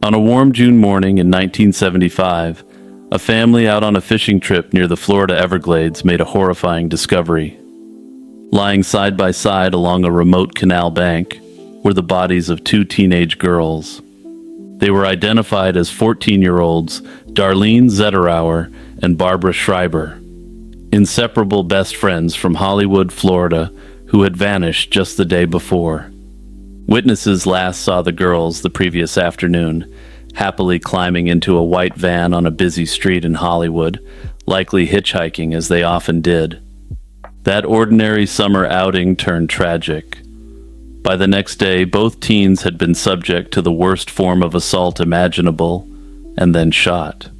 On a warm June morning in 1975, a family out on a fishing trip near the Florida Everglades made a horrifying discovery. Lying side by side along a remote canal bank were the bodies of two teenage girls. They were identified as 14-year-olds Darlene Zetterauer and Barbara Schreiber, inseparable best friends from Hollywood, Florida, who had vanished just the day before. Witnesses last saw the girls the previous afternoon, happily climbing into a white van on a busy street in Hollywood, likely hitchhiking as they often did. That ordinary summer outing turned tragic. By the next day, both teens had been subject to the worst form of assault imaginable, and then shot.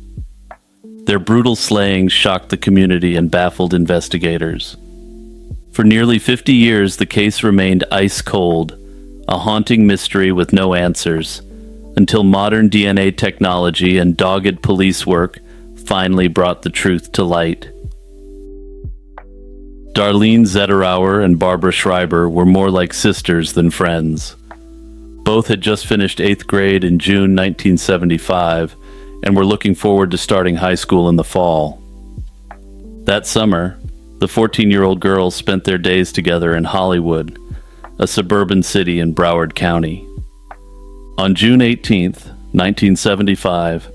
Their brutal slayings shocked the community and baffled investigators. For nearly 50 years, the case remained ice cold, a haunting mystery with no answers, until modern DNA technology and dogged police work finally brought the truth to light. Darlene Zetterauer and Barbara Schreiber were more like sisters than friends. Both had just finished 8th grade in June 1975 and were looking forward to starting high school in the fall. That summer, the 14-year-old girls spent their days together in Hollywood, a suburban city in Broward County. On June 18, 1975,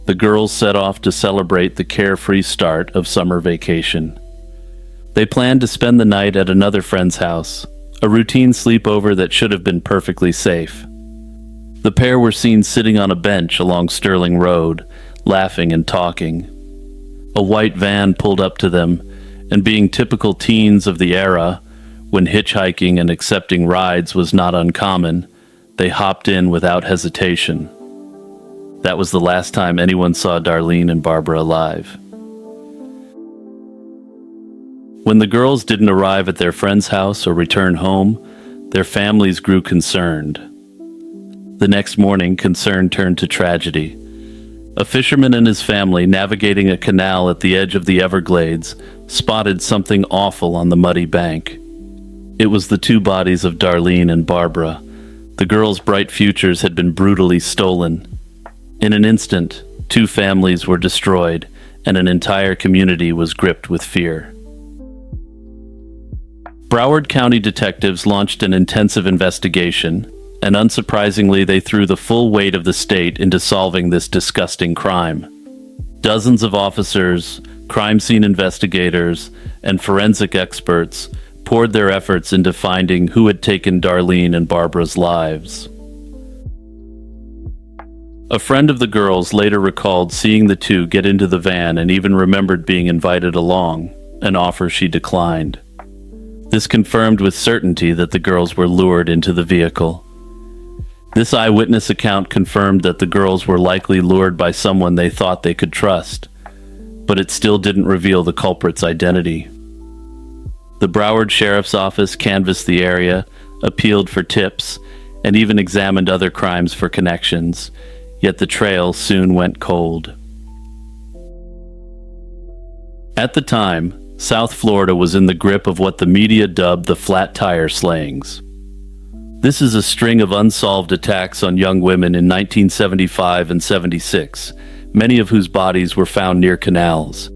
the girls set off to celebrate the carefree start of summer vacation. They planned to spend the night at another friend's house, a routine sleepover that should have been perfectly safe. The pair were seen sitting on a bench along Sterling Road, laughing and talking. A white van pulled up to them, and being typical teens of the era, when hitchhiking and accepting rides was not uncommon, they hopped in without hesitation. That was the last time anyone saw Darlene and Barbara alive. When the girls didn't arrive at their friend's house or return home, their families grew concerned. The next morning, concern turned to tragedy. A fisherman and his family, navigating a canal at the edge of the Everglades, spotted something awful on the muddy bank. It was the two bodies of Darlene and Barbara. The girls' bright futures had been brutally stolen. In an instant, two families were destroyed, and an entire community was gripped with fear. Broward County detectives launched an intensive investigation, and unsurprisingly, they threw the full weight of the state into solving this disgusting crime. Dozens of officers, crime scene investigators, and forensic experts poured their efforts into finding who had taken Darlene and Barbara's lives. A friend of the girls later recalled seeing the two get into the van and even remembered being invited along, an offer she declined. This confirmed with certainty that the girls were lured into the vehicle. This eyewitness account confirmed that the girls were likely lured by someone they thought they could trust, but it still didn't reveal the culprit's identity. The Broward Sheriff's Office canvassed the area, appealed for tips, and even examined other crimes for connections, yet the trail soon went cold. At the time, South Florida was in the grip of what the media dubbed the flat tire slayings. This is a string of unsolved attacks on young women in 1975 and 76, many of whose bodies were found near canals.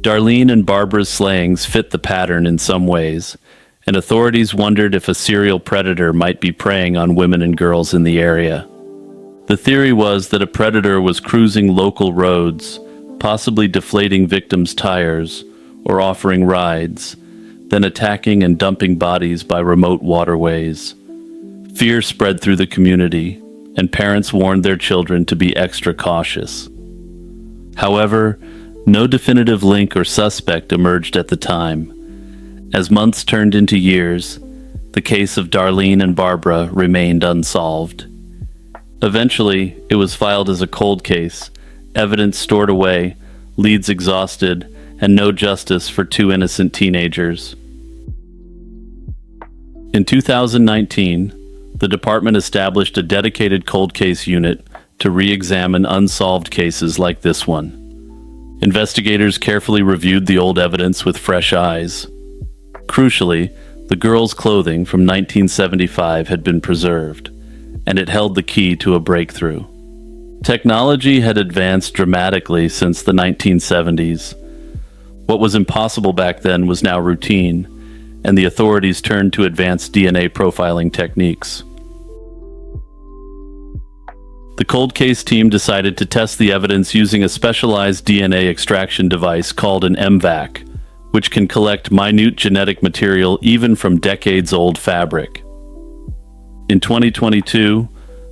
Darlene and Barbara's slayings fit the pattern in some ways, and authorities wondered if a serial predator might be preying on women and girls in the area. The theory was that a predator was cruising local roads, possibly deflating victims' tires or offering rides, then attacking and dumping bodies by remote waterways. Fear spread through the community, and parents warned their children to be extra cautious. However, no definitive link or suspect emerged at the time. As months turned into years, the case of Darlene and Barbara remained unsolved. Eventually, it was filed as a cold case, evidence stored away, leads exhausted, and no justice for two innocent teenagers. In 2019, the department established a dedicated cold case unit to re-examine unsolved cases like this one. Investigators carefully reviewed the old evidence with fresh eyes. Crucially, the girls' clothing from 1975 had been preserved, and it held the key to a breakthrough. Technology had advanced dramatically since the 1970s. What was impossible back then was now routine, and the authorities turned to advanced DNA profiling techniques. The cold case team decided to test the evidence using a specialized DNA extraction device called an MVAC, which can collect minute genetic material even from decades-old fabric. In 2022,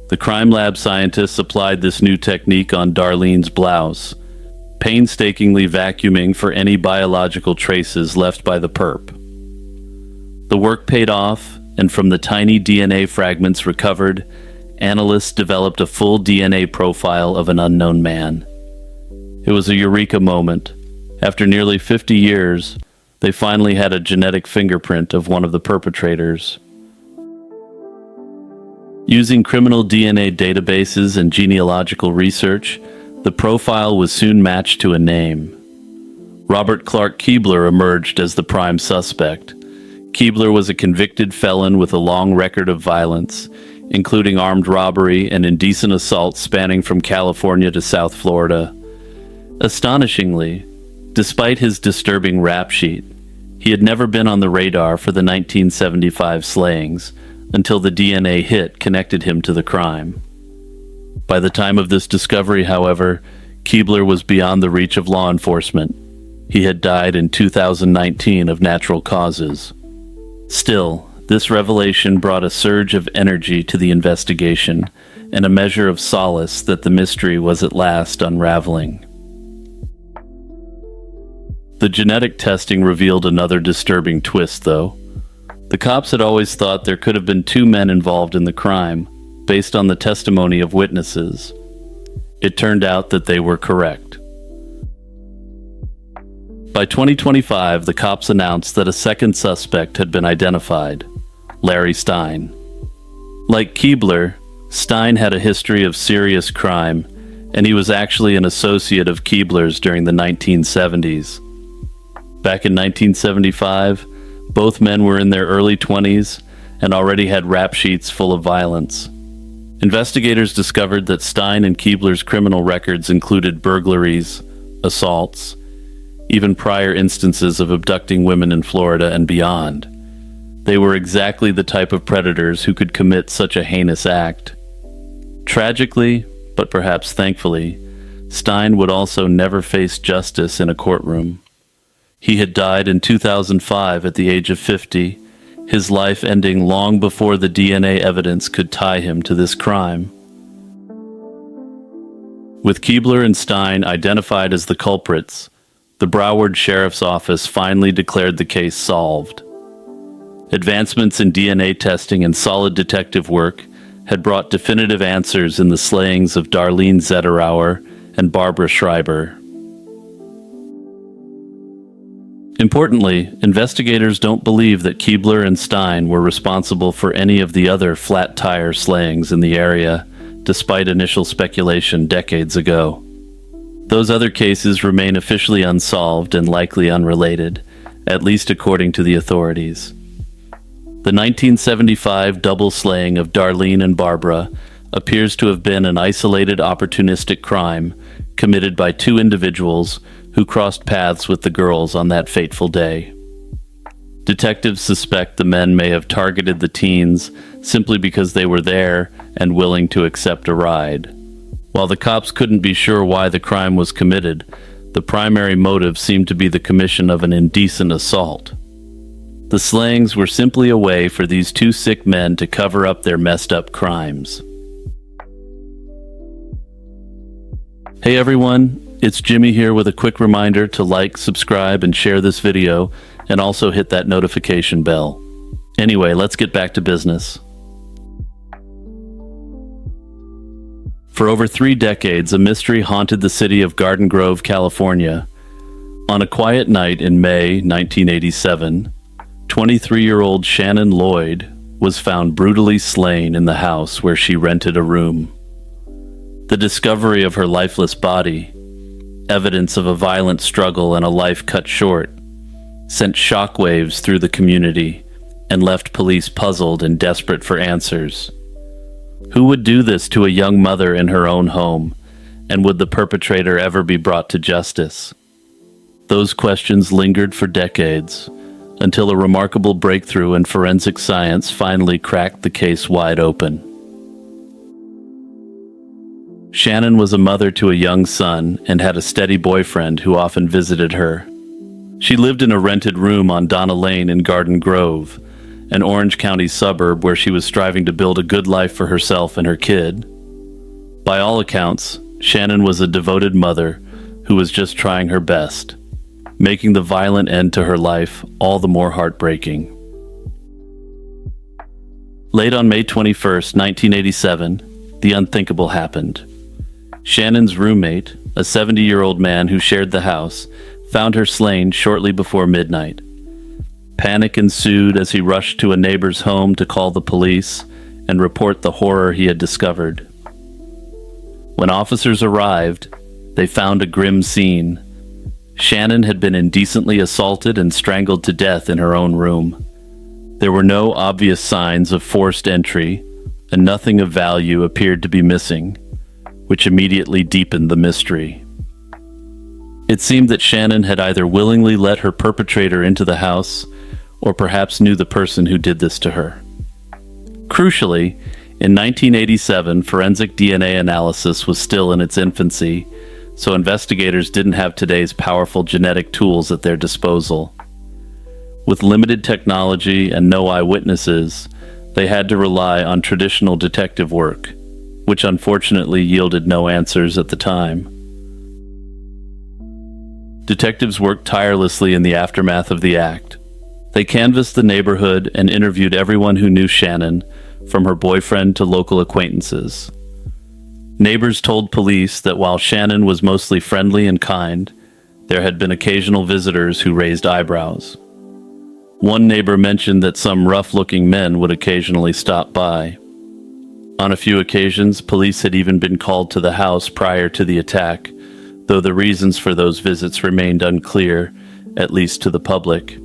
the crime lab scientists applied this new technique on Darlene's blouse, painstakingly vacuuming for any biological traces left by the perp. The work paid off, and from the tiny DNA fragments recovered, analysts developed a full DNA profile of an unknown man. It was a eureka moment. After nearly 50 years, they finally had a genetic fingerprint of one of the perpetrators. Using criminal DNA databases and genealogical research, the profile was soon matched to a name. Robert Clark Keebler emerged as the prime suspect. Keebler was a convicted felon with a long record of violence, including armed robbery and indecent assault spanning from California to South Florida. Astonishingly, despite his disturbing rap sheet, he had never been on the radar for the 1975 slayings, until the DNA hit connected him to the crime. By the time of this discovery, however, Keebler was beyond the reach of law enforcement. He had died in 2019 of natural causes. Still, this revelation brought a surge of energy to the investigation and a measure of solace that the mystery was at last unraveling. The genetic testing revealed another disturbing twist, though. The cops had always thought there could have been two men involved in the crime, based on the testimony of witnesses. It turned out that they were correct. By 2025, the cops announced that a second suspect had been identified, Larry Stein. Like Keebler, Stein had a history of serious crime, and he was actually an associate of Keebler's during the 1970s. Back in 1975, both men were in their early 20s and already had rap sheets full of violence. Investigators discovered that Stein and Keebler's criminal records included burglaries, assaults, even prior instances of abducting women in Florida and beyond. They were exactly the type of predators who could commit such a heinous act. Tragically, but perhaps thankfully, Stein would also never face justice in a courtroom. He had died in 2005 at the age of 50, his life ending long before the DNA evidence could tie him to this crime. With Keebler and Stein identified as the culprits, the Broward Sheriff's Office finally declared the case solved. Advancements in DNA testing and solid detective work had brought definitive answers in the slayings of Darlene Zetterauer and Barbara Schreiber. Importantly, investigators don't believe that Keebler and Stein were responsible for any of the other flat tire slayings in the area, despite initial speculation decades ago. Those other cases remain officially unsolved and likely unrelated, at least according to the authorities. The 1975 double slaying of Darlene and Barbara appears to have been an isolated opportunistic crime committed by two individuals who crossed paths with the girls on that fateful day. Detectives suspect the men may have targeted the teens simply because they were there and willing to accept a ride. While the cops couldn't be sure why the crime was committed, the primary motive seemed to be the commission of an indecent assault. The slayings were simply a way for these two sick men to cover up their messed up crimes. Hey everyone, it's Jimmy here with a quick reminder to like, subscribe, and share this video, and also hit that notification bell. Anyway, let's get back to business. For over 3 decades, a mystery haunted the city of Garden Grove, California. On a quiet night in May 1987, 23-year-old Shannon Lloyd was found brutally slain in the house where she rented a room. The discovery of her lifeless body, evidence of a violent struggle and a life cut short, sent shockwaves through the community and left police puzzled and desperate for answers. Who would do this to a young mother in her own home? And would the perpetrator ever be brought to justice? Those questions lingered for decades, until a remarkable breakthrough in forensic science finally cracked the case wide open. Shannon was a mother to a young son and had a steady boyfriend who often visited her. She lived in a rented room on Donna Lane in Garden Grove, an Orange County suburb where she was striving to build a good life for herself and her kid. By all accounts, Shannon was a devoted mother who was just trying her best, making the violent end to her life all the more heartbreaking. Late on May 21st, 1987, the unthinkable happened. Shannon's roommate, a 70-year-old man who shared the house, found her slain shortly before midnight. Panic ensued as he rushed to a neighbor's home to call the police and report the horror he had discovered. When officers arrived, they found a grim scene. Shannon had been indecently assaulted and strangled to death in her own room. There were no obvious signs of forced entry, and nothing of value appeared to be missing, which immediately deepened the mystery. It seemed that Shannon had either willingly let her perpetrator into the house, or perhaps knew the person who did this to her. Crucially, in 1987, forensic DNA analysis was still in its infancy, so investigators didn't have today's powerful genetic tools at their disposal. With limited technology and no eyewitnesses, they had to rely on traditional detective work, which unfortunately yielded no answers at the time. Detectives worked tirelessly in the aftermath of the act. They canvassed the neighborhood and interviewed everyone who knew Shannon, from her boyfriend to local acquaintances. Neighbors told police that while Shannon was mostly friendly and kind, there had been occasional visitors who raised eyebrows. One neighbor mentioned that some rough-looking men would occasionally stop by. On a few occasions, police had even been called to the house prior to the attack, though the reasons for those visits remained unclear, at least to the public.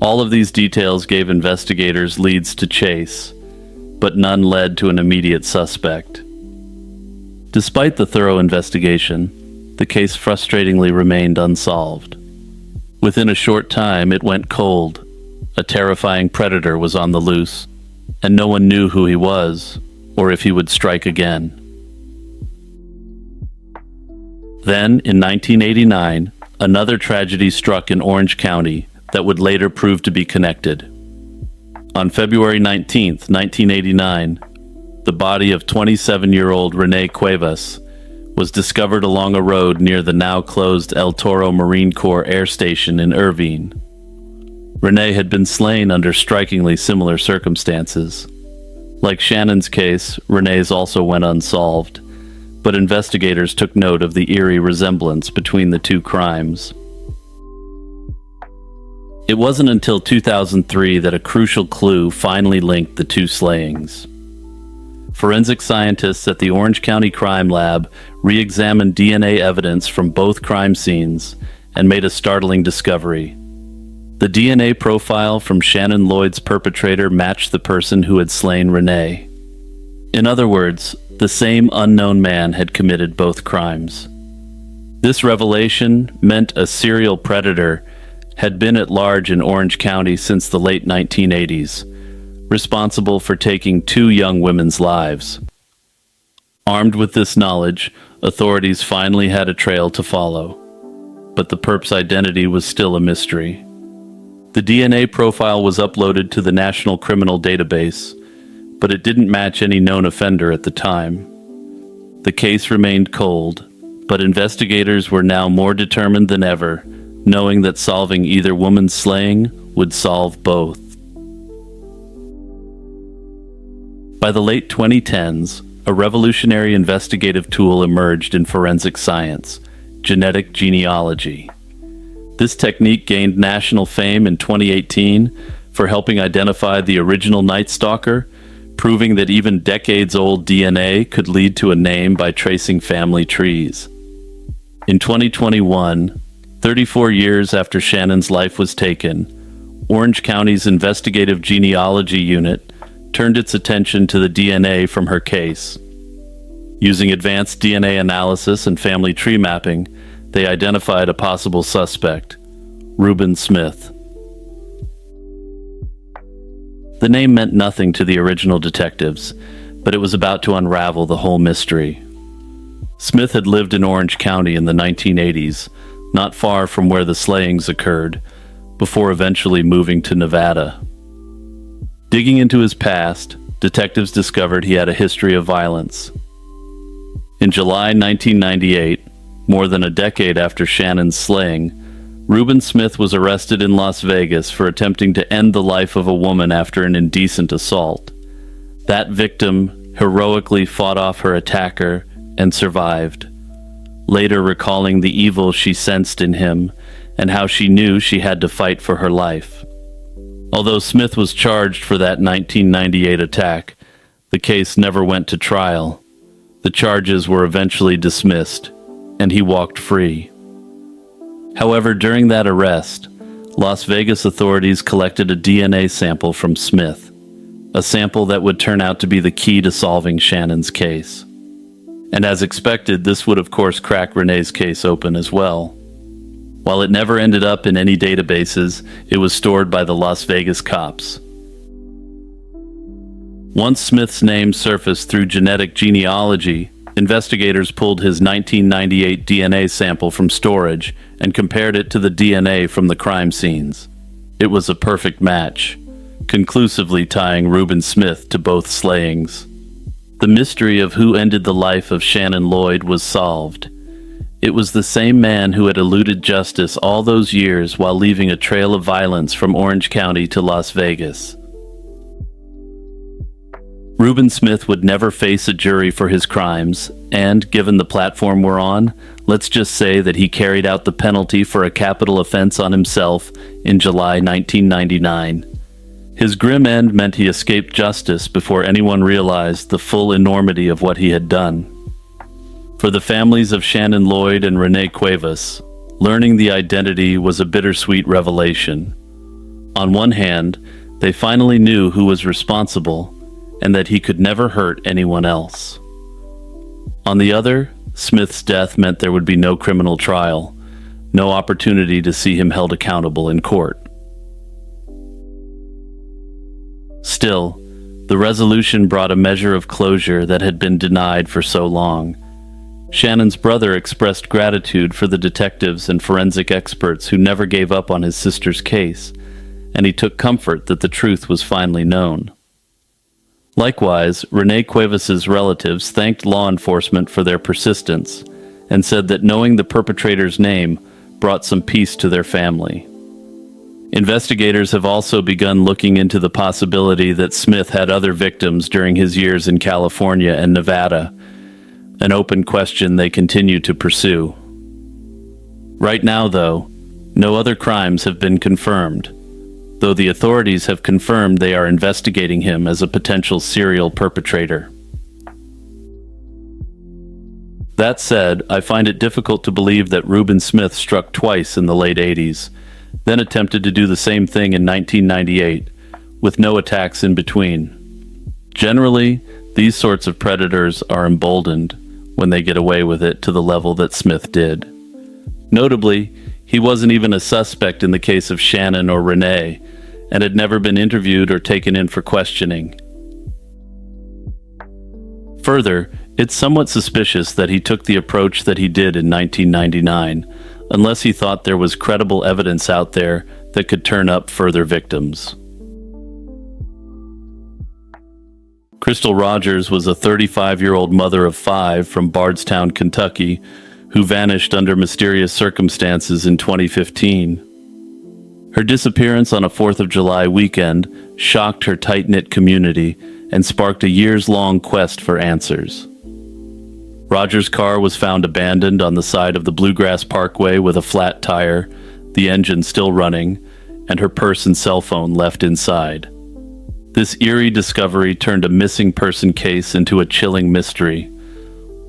All of these details gave investigators leads to chase, but none led to an immediate suspect. Despite the thorough investigation, the case frustratingly remained unsolved. Within a short time, it went cold. A terrifying predator was on the loose, and no one knew who he was, or if he would strike again. Then, in 1989, another tragedy struck in Orange County that would later prove to be connected. On February 19, 1989, the body of 27-year-old Renee Cuevas was discovered along a road near the now-closed El Toro Marine Corps Air Station in Irvine. Renee had been slain under strikingly similar circumstances. Like Shannon's case, Renee's also went unsolved, but investigators took note of the eerie resemblance between the two crimes. It wasn't until 2003 that a crucial clue finally linked the two slayings. Forensic scientists at the Orange County Crime Lab re-examined DNA evidence from both crime scenes and made a startling discovery. The DNA profile from Shannon Lloyd's perpetrator matched the person who had slain Renee. In other words, the same unknown man had committed both crimes. This revelation meant a serial predator had been at large in Orange County since the late 1980s, responsible for taking two young women's lives. Armed with this knowledge, authorities finally had a trail to follow, but the perp's identity was still a mystery. The DNA profile was uploaded to the National Criminal Database, but it didn't match any known offender at the time. The case remained cold, but investigators were now more determined than ever, knowing that solving either woman's slaying would solve both. By the late 2010s, a revolutionary investigative tool emerged in forensic science: genetic genealogy. This technique gained national fame in 2018 for helping identify the original Night Stalker, proving that even decades-old DNA could lead to a name by tracing family trees. In 2021, 34 years after Shannon's life was taken, Orange County's investigative genealogy unit turned its attention to the DNA from her case. Using advanced DNA analysis and family tree mapping, they identified a possible suspect, Reuben Smith. The name meant nothing to the original detectives, but it was about to unravel the whole mystery. Smith had lived in Orange County in the 1980s, not far from where the slayings occurred, before eventually moving to Nevada. Digging into his past, detectives discovered he had a history of violence. In July 1998, more than a decade after Shannon's slaying, Reuben Smith was arrested in Las Vegas for attempting to end the life of a woman after an indecent assault. That victim heroically fought off her attacker and survived, later recalling the evil she sensed in him and how she knew she had to fight for her life. Although Smith was charged for that 1998 attack, the case never went to trial. The charges were eventually dismissed, and he walked free. However, during that arrest, Las Vegas authorities collected a DNA sample from Smith, a sample that would turn out to be the key to solving Shannon's case. And as expected, this would of course crack Renee's case open as well. While it never ended up in any databases, it was stored by the Las Vegas cops. Once Smith's name surfaced through genetic genealogy, investigators pulled his 1998 DNA sample from storage and compared it to the DNA from the crime scenes. It was a perfect match, conclusively tying Reuben Smith to both slayings. The mystery of who ended the life of Shannon Lloyd was solved. It was the same man who had eluded justice all those years while leaving a trail of violence from Orange County to Las Vegas. Reuben Smith would never face a jury for his crimes, and, given the platform we're on, let's just say that he carried out the penalty for a capital offense on himself in July 1999. His grim end meant he escaped justice before anyone realized the full enormity of what he had done. For the families of Shannon Lloyd and Renee Cuevas, learning the identity was a bittersweet revelation. On one hand, they finally knew who was responsible, and that he could never hurt anyone else. On the other, Smith's death meant there would be no criminal trial, no opportunity to see him held accountable in court. Still, the resolution brought a measure of closure that had been denied for so long. Shannon's brother expressed gratitude for the detectives and forensic experts who never gave up on his sister's case, and he took comfort that the truth was finally known. Likewise, Renee Cuevas' relatives thanked law enforcement for their persistence and said that knowing the perpetrator's name brought some peace to their family. Investigators have also begun looking into the possibility that Smith had other victims during his years in California and Nevada, an open question they continue to pursue. Right now, though, no other crimes have been confirmed, though the authorities have confirmed they are investigating him as a potential serial perpetrator. That said, I find it difficult to believe that Reuben Smith struck twice in the late 80s, then attempted to do the same thing in 1998, with no attacks in between. Generally, these sorts of predators are emboldened when they get away with it to the level that Smith did. Notably, he wasn't even a suspect in the case of Shannon or Renee, and had never been interviewed or taken in for questioning. Further, it's somewhat suspicious that he took the approach that he did in 1999, unless he thought there was credible evidence out there that could turn up further victims. Crystal Rogers was a 35-year-old mother of 5 from Bardstown, Kentucky, who vanished under mysterious circumstances in 2015. Her disappearance on a 4th of July weekend shocked her tight-knit community and sparked a years-long quest for answers. Rogers' car was found abandoned on the side of the Bluegrass Parkway with a flat tire, the engine still running, and her purse and cell phone left inside. This eerie discovery turned a missing person case into a chilling mystery,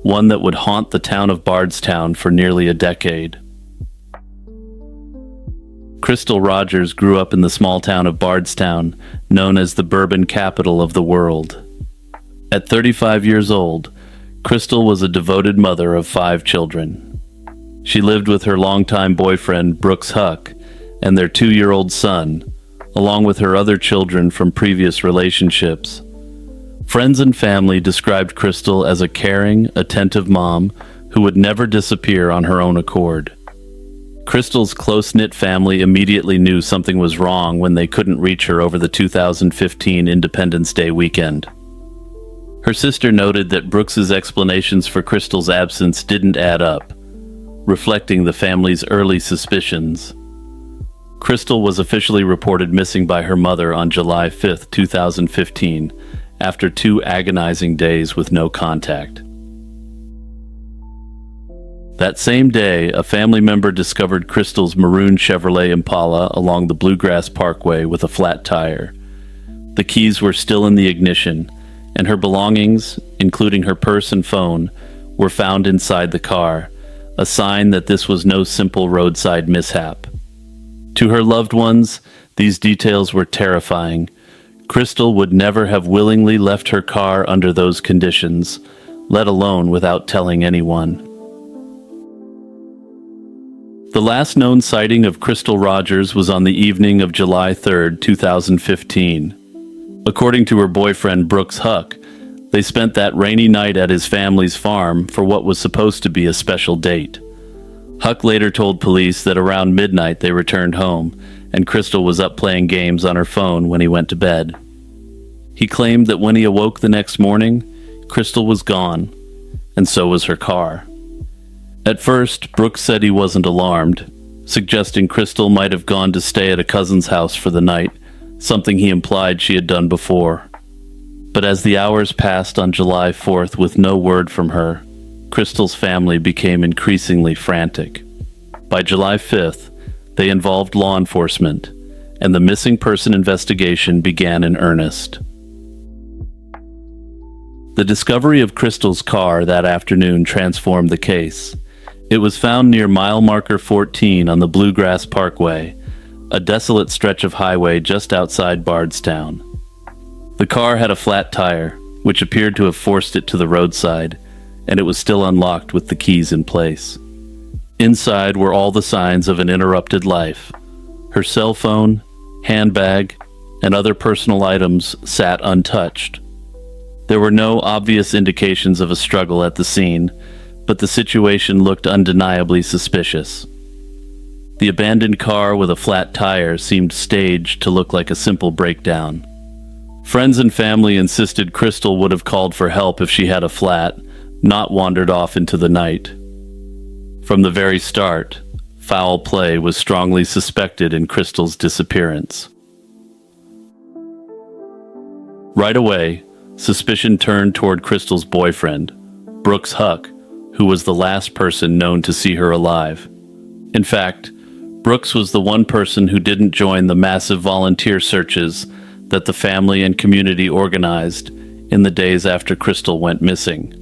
one that would haunt the town of Bardstown for nearly a decade. Crystal Rogers grew up in the small town of Bardstown, known as the bourbon capital of the world. At 35 years old, Crystal was a devoted mother of 5 children. She lived with her longtime boyfriend, Brooks Huck, and their 2-year-old son, along with her other children from previous relationships. Friends and family described Crystal as a caring, attentive mom who would never disappear on her own accord. Crystal's close-knit family immediately knew something was wrong when they couldn't reach her over the 2015 Independence Day weekend. Her sister noted that Brooks's explanations for Crystal's absence didn't add up, reflecting the family's early suspicions. Crystal was officially reported missing by her mother on July 5, 2015, after 2 agonizing days with no contact. That same day, a family member discovered Crystal's maroon Chevrolet Impala along the Bluegrass Parkway with a flat tire. The keys were still in the ignition, and her belongings, including her purse and phone, were found inside the car, a sign that this was no simple roadside mishap. To her loved ones, these details were terrifying. Crystal would never have willingly left her car under those conditions, let alone without telling anyone. The last known sighting of Crystal Rogers was on the evening of July 3, 2015. According to her boyfriend Brooks Huck, they spent that rainy night at his family's farm for what was supposed to be a special date. Huck later told police that around midnight they returned home, and Crystal was up playing games on her phone when he went to bed. He claimed that when he awoke the next morning, Crystal was gone, and so was her car. At first, Brooks said he wasn't alarmed, suggesting Crystal might have gone to stay at a cousin's house for the night, something he implied she had done before. But as the hours passed on July 4th with no word from her, Crystal's family became increasingly frantic. By July 5th, they involved law enforcement, and the missing person investigation began in earnest. The discovery of Crystal's car that afternoon transformed the case. It was found near mile marker 14 on the Bluegrass Parkway, a desolate stretch of highway just outside Bardstown. The car had a flat tire, which appeared to have forced it to the roadside, and it was still unlocked with the keys in place. Inside were all the signs of an interrupted life. Her cell phone, handbag, and other personal items sat untouched. There were no obvious indications of a struggle at the scene, but the situation looked undeniably suspicious. The abandoned car with a flat tire seemed staged to look like a simple breakdown. Friends and family insisted Crystal would have called for help if she had a flat, not wandered off into the night. From the very start, foul play was strongly suspected in Crystal's disappearance. Right away, suspicion turned toward Crystal's boyfriend, Brooks Huck, who was the last person known to see her alive. In fact, Brooks was the one person who didn't join the massive volunteer searches that the family and community organized in the days after Crystal went missing.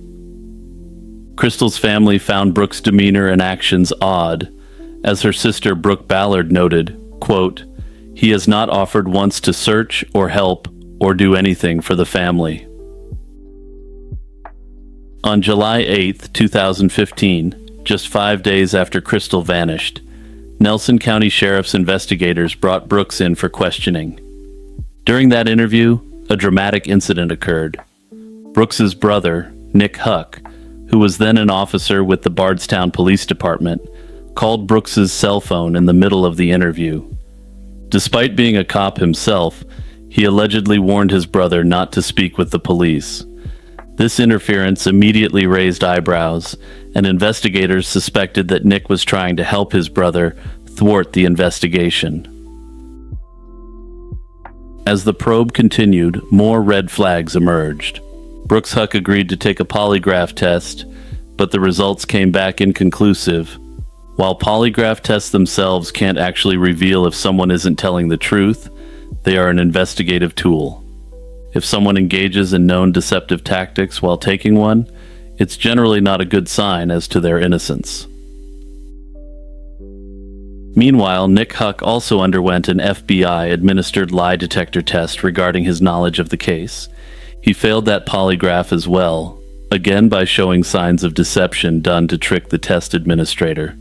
Crystal's family found Brooks' demeanor and actions odd, as her sister Brooke Ballard noted, quote, "He has not offered once to search or help or do anything for the family." On July 8, 2015, just 5 days after Crystal vanished, Nelson County Sheriff's investigators brought Brooks in for questioning. During that interview, a dramatic incident occurred. Brooks's brother, Nick Huck, who was then an officer with the Bardstown Police Department, called Brooks's cell phone in the middle of the interview. Despite being a cop himself, he allegedly warned his brother not to speak with the police. This interference immediately raised eyebrows, and investigators suspected that Nick was trying to help his brother thwart the investigation. As the probe continued, more red flags emerged. Brooks Huck agreed to take a polygraph test, but the results came back inconclusive. While polygraph tests themselves can't actually reveal if someone isn't telling the truth, they are an investigative tool. If someone engages in known deceptive tactics while taking one, it's generally not a good sign as to their innocence. Meanwhile, Nick Huck also underwent an FBI-administered lie detector test regarding his knowledge of the case. He failed that polygraph as well, again by showing signs of deception done to trick the test administrator.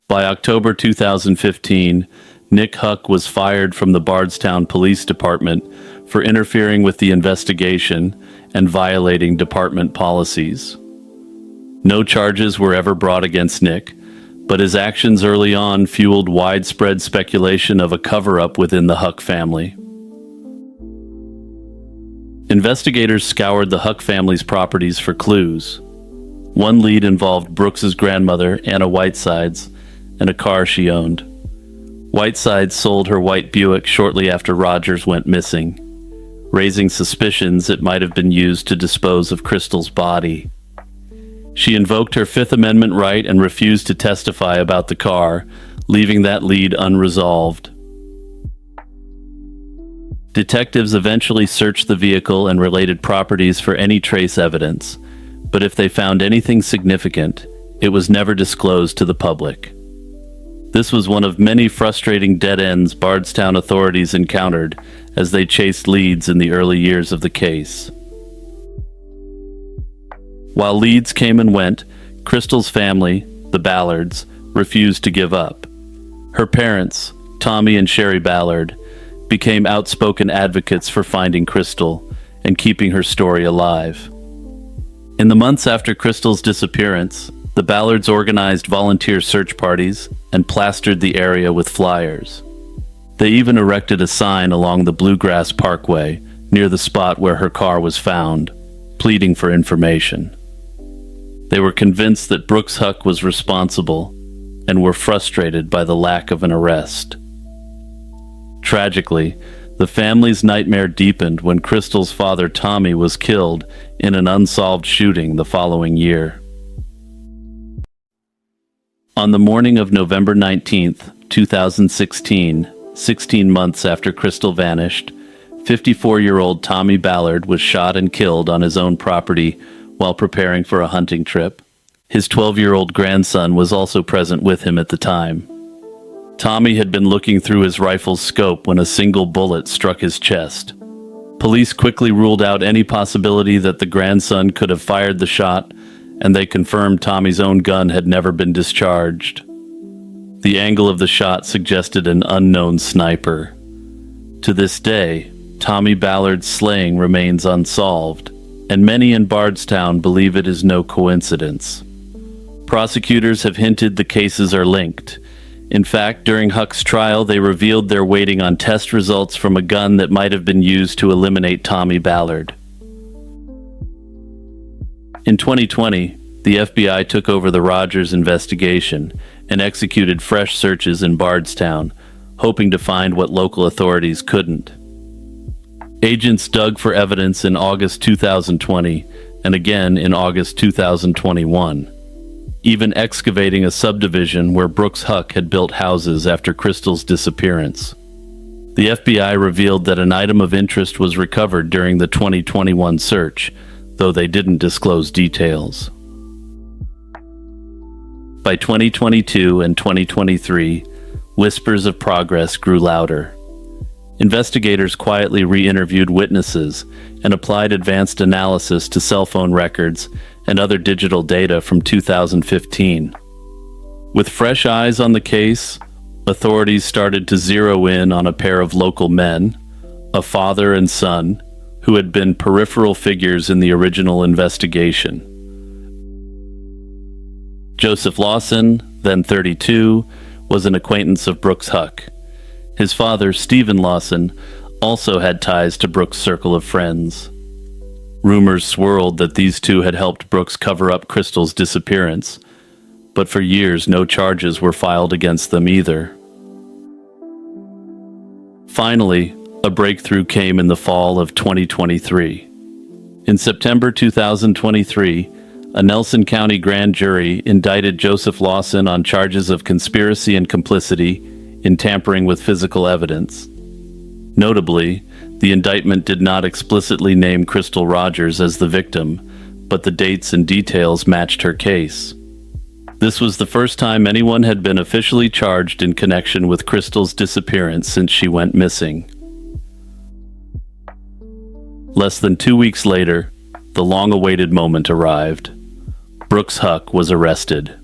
By October 2015, Nick Huck was fired from the Bardstown Police Department for interfering with the investigation and violating department policies. No charges were ever brought against Nick, but his actions early on fueled widespread speculation of a cover-up within the Huck family. Investigators scoured the Huck family's properties for clues. One lead involved Brooks's grandmother, Anna Whitesides, and a car she owned. Whitesides sold her white Buick shortly after Rogers went missing, raising suspicions it might have been used to dispose of Crystal's body. She invoked her Fifth Amendment right and refused to testify about the car, leaving that lead unresolved. Detectives eventually searched the vehicle and related properties for any trace evidence, but if they found anything significant, it was never disclosed to the public. This was one of many frustrating dead ends Bardstown authorities encountered as they chased leads in the early years of the case. While leads came and went, Crystal's family, the Ballards, refused to give up. Her parents, Tommy and Sherry Ballard, became outspoken advocates for finding Crystal and keeping her story alive. In the months after Crystal's disappearance, the Ballards organized volunteer search parties and plastered the area with flyers. They even erected a sign along the Bluegrass Parkway near the spot where her car was found, pleading for information. They were convinced that Brooks Huck was responsible and were frustrated by the lack of an arrest. Tragically, the family's nightmare deepened when Crystal's father Tommy was killed in an unsolved shooting the following year. On the morning of November 19, 2016, 16 months after Crystal vanished, 54-year-old Tommy Ballard was shot and killed on his own property while preparing for a hunting trip. His 12-year-old grandson was also present with him at the time. Tommy had been looking through his rifle's scope when a single bullet struck his chest. Police quickly ruled out any possibility that the grandson could have fired the shot, and they confirmed Tommy's own gun had never been discharged. The angle of the shot suggested an unknown sniper. To this day, Tommy Ballard's slaying remains unsolved, and many in Bardstown believe it is no coincidence. Prosecutors have hinted the cases are linked. In fact, during Huck's trial, they revealed they're waiting on test results from a gun that might have been used to eliminate Tommy Ballard. In 2020, the FBI took over the Rogers investigation and executed fresh searches in Bardstown, hoping to find what local authorities couldn't. Agents dug for evidence in August 2020 and again in August 2021, even excavating a subdivision where Brooks Huck had built houses after Crystal's disappearance. The FBI revealed that an item of interest was recovered during the 2021 search, though they didn't disclose details. By 2022 and 2023, whispers of progress grew louder. Investigators quietly re-interviewed witnesses and applied advanced analysis to cell phone records and other digital data from 2015. With fresh eyes on the case, authorities started to zero in on a pair of local men, a father and son, who had been peripheral figures in the original investigation. Joseph Lawson, then 32, was an acquaintance of Brooks Huck. His father, Stephen Lawson, also had ties to Brooks' circle of friends. Rumors swirled that these two had helped Brooks cover up Crystal's disappearance, but for years no charges were filed against them either. Finally, a breakthrough came in the fall of 2023. In September 2023, a Nelson County grand jury indicted Joseph Lawson on charges of conspiracy and complicity in tampering with physical evidence. Notably, the indictment did not explicitly name Crystal Rogers as the victim, but the dates and details matched her case. This was the first time anyone had been officially charged in connection with Crystal's disappearance since she went missing. Less than 2 weeks later, the long-awaited moment arrived. Brooks Huck was arrested.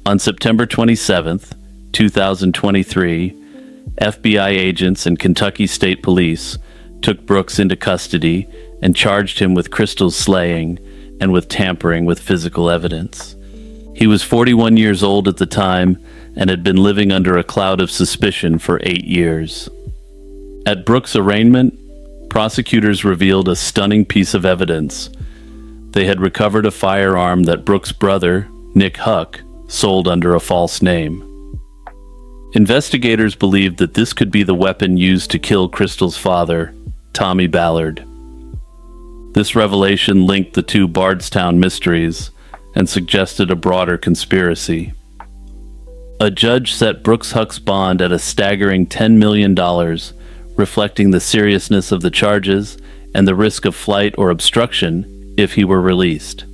On September 27, 2023, FBI agents and Kentucky State Police took Brooks into custody and charged him with Crystal's slaying and with tampering with physical evidence. He was 41 years old at the time and had been living under a cloud of suspicion for 8 years. At Brooks' arraignment, prosecutors revealed a stunning piece of evidence. They had recovered a firearm that Brooks' brother, Nick Huck, sold under a false name. Investigators believed that this could be the weapon used to kill Crystal's father, Tommy Ballard. This revelation linked the two Bardstown mysteries and suggested a broader conspiracy. A judge set Brooks Huck's bond at a staggering $10 million, reflecting the seriousness of the charges and the risk of flight or obstruction if he were released.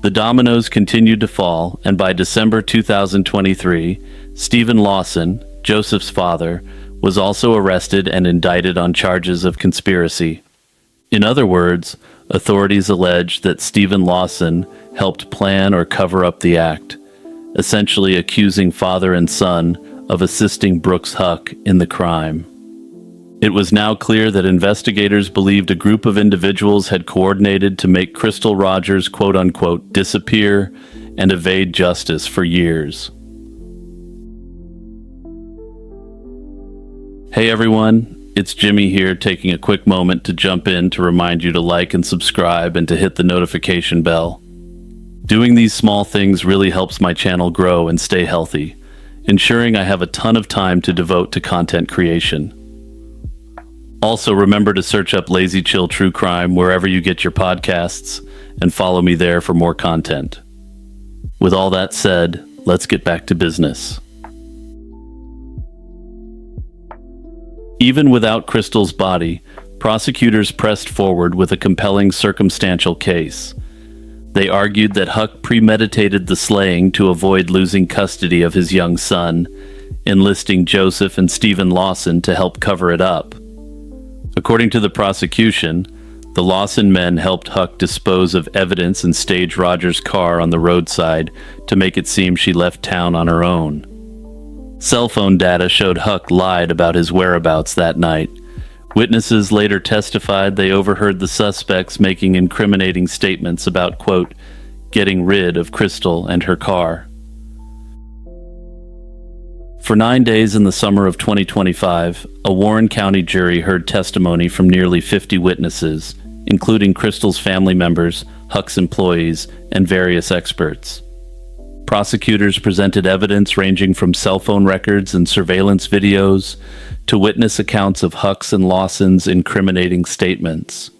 The dominoes continued to fall, and by December 2023, Stephen Lawson, Joseph's father, was also arrested and indicted on charges of conspiracy. In other words, authorities alleged that Stephen Lawson helped plan or cover up the act, essentially accusing father and son of assisting Brooks Huck in the crime. It was now clear that investigators believed a group of individuals had coordinated to make Crystal Rogers, quote-unquote, disappear and evade justice for years. Hey everyone, it's Jimmy here, taking a quick moment to jump in to remind you to like and subscribe and to hit the notification bell. Doing these small things really helps my channel grow and stay healthy, ensuring I have a ton of time to devote to content creation. Also, remember to search up Lazy Chill True Crime wherever you get your podcasts and follow me there for more content. With all that said, let's get back to business. Even without Crystal's body, prosecutors pressed forward with a compelling circumstantial case. They argued that Huck premeditated the slaying to avoid losing custody of his young son, enlisting Joseph and Stephen Lawson to help cover it up. According to the prosecution, the Lawson men helped Huck dispose of evidence and stage Rogers' car on the roadside to make it seem she left town on her own. Cell phone data showed Huck lied about his whereabouts that night. Witnesses later testified they overheard the suspects making incriminating statements about, quote, getting rid of Crystal and her car. For 9 days in the summer of 2025, a Warren County jury heard testimony from nearly 50 witnesses, including Crystal's family members, Huck's employees, and various experts. Prosecutors presented evidence ranging from cell phone records and surveillance videos to witness accounts of Huck's and Lawson's incriminating statements.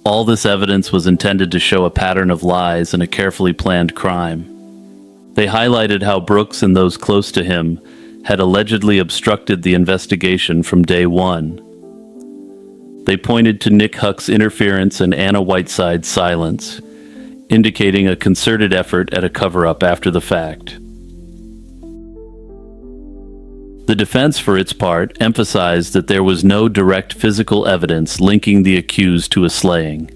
All this evidence was intended to show a pattern of lies and a carefully planned crime. They highlighted how Brooks and those close to him had allegedly obstructed the investigation from day one. They pointed to Nick Huck's interference and Anna Whiteside's silence, indicating a concerted effort at a cover-up after the fact. The defense, for its part, emphasized that there was no direct physical evidence linking the accused to a slaying.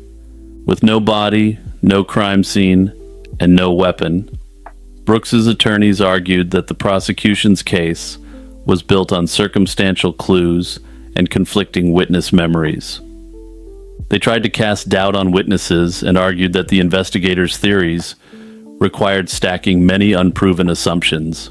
With no body, no crime scene, and no weapon, Brooks's attorneys argued that the prosecution's case was built on circumstantial clues and conflicting witness memories. They tried to cast doubt on witnesses and argued that the investigators' theories required stacking many unproven assumptions.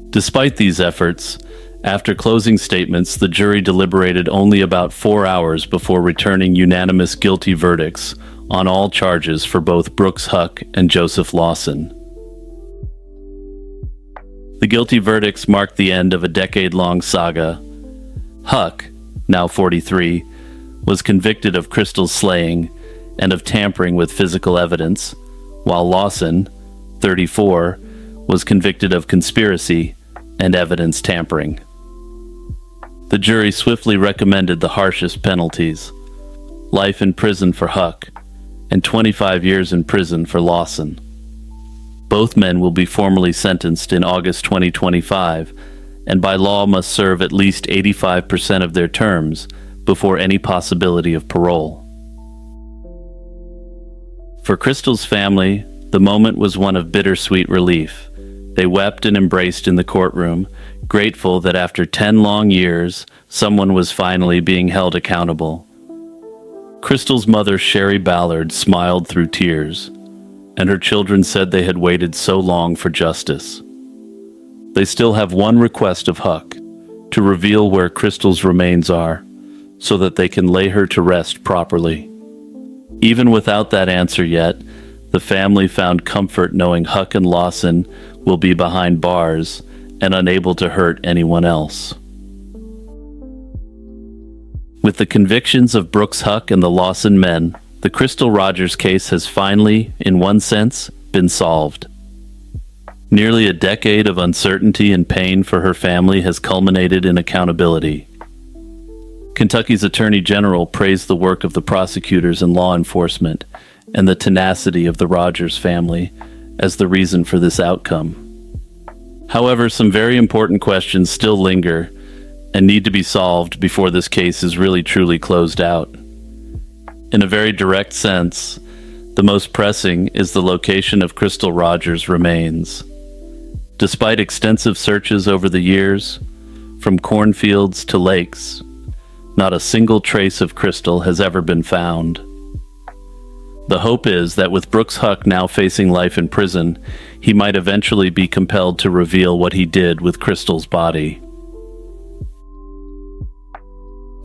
Despite these efforts, after closing statements, the jury deliberated only about 4 hours before returning unanimous guilty verdicts on all charges for both Brooks Huck and Joseph Lawson. The guilty verdicts marked the end of a decade-long saga. Huck, now 43, was convicted of Crystal's slaying and of tampering with physical evidence, while Lawson, 34, was convicted of conspiracy and evidence tampering. The jury swiftly recommended the harshest penalties: life in prison for Huck and 25 years in prison for Lawson. Both men will be formally sentenced in August 2025, and by law must serve at least 85% of their terms before any possibility of parole. For Crystal's family, the moment was one of bittersweet relief. They wept and embraced in the courtroom, grateful that after 10 long years, someone was finally being held accountable. Crystal's mother, Sherry Ballard, smiled through tears, and her children said they had waited so long for justice. They still have one request of Huck, to reveal where Crystal's remains are, so that they can lay her to rest properly. Even without that answer yet, the family found comfort knowing Huck and Lawson will be behind bars and unable to hurt anyone else. With the convictions of Brooks Huck and the Lawson men, the Crystal Rogers case has finally, in one sense, been solved. Nearly a decade of uncertainty and pain for her family has culminated in accountability. Kentucky's Attorney General praised the work of the prosecutors and law enforcement and the tenacity of the Rogers family as the reason for this outcome. However, some very important questions still linger and need to be solved before this case is really truly closed out. In a very direct sense, the most pressing is the location of Crystal Rogers' remains. Despite extensive searches over the years, from cornfields to lakes, not a single trace of Crystal has ever been found. The hope is that with Brooks Huck now facing life in prison, he might eventually be compelled to reveal what he did with Crystal's body.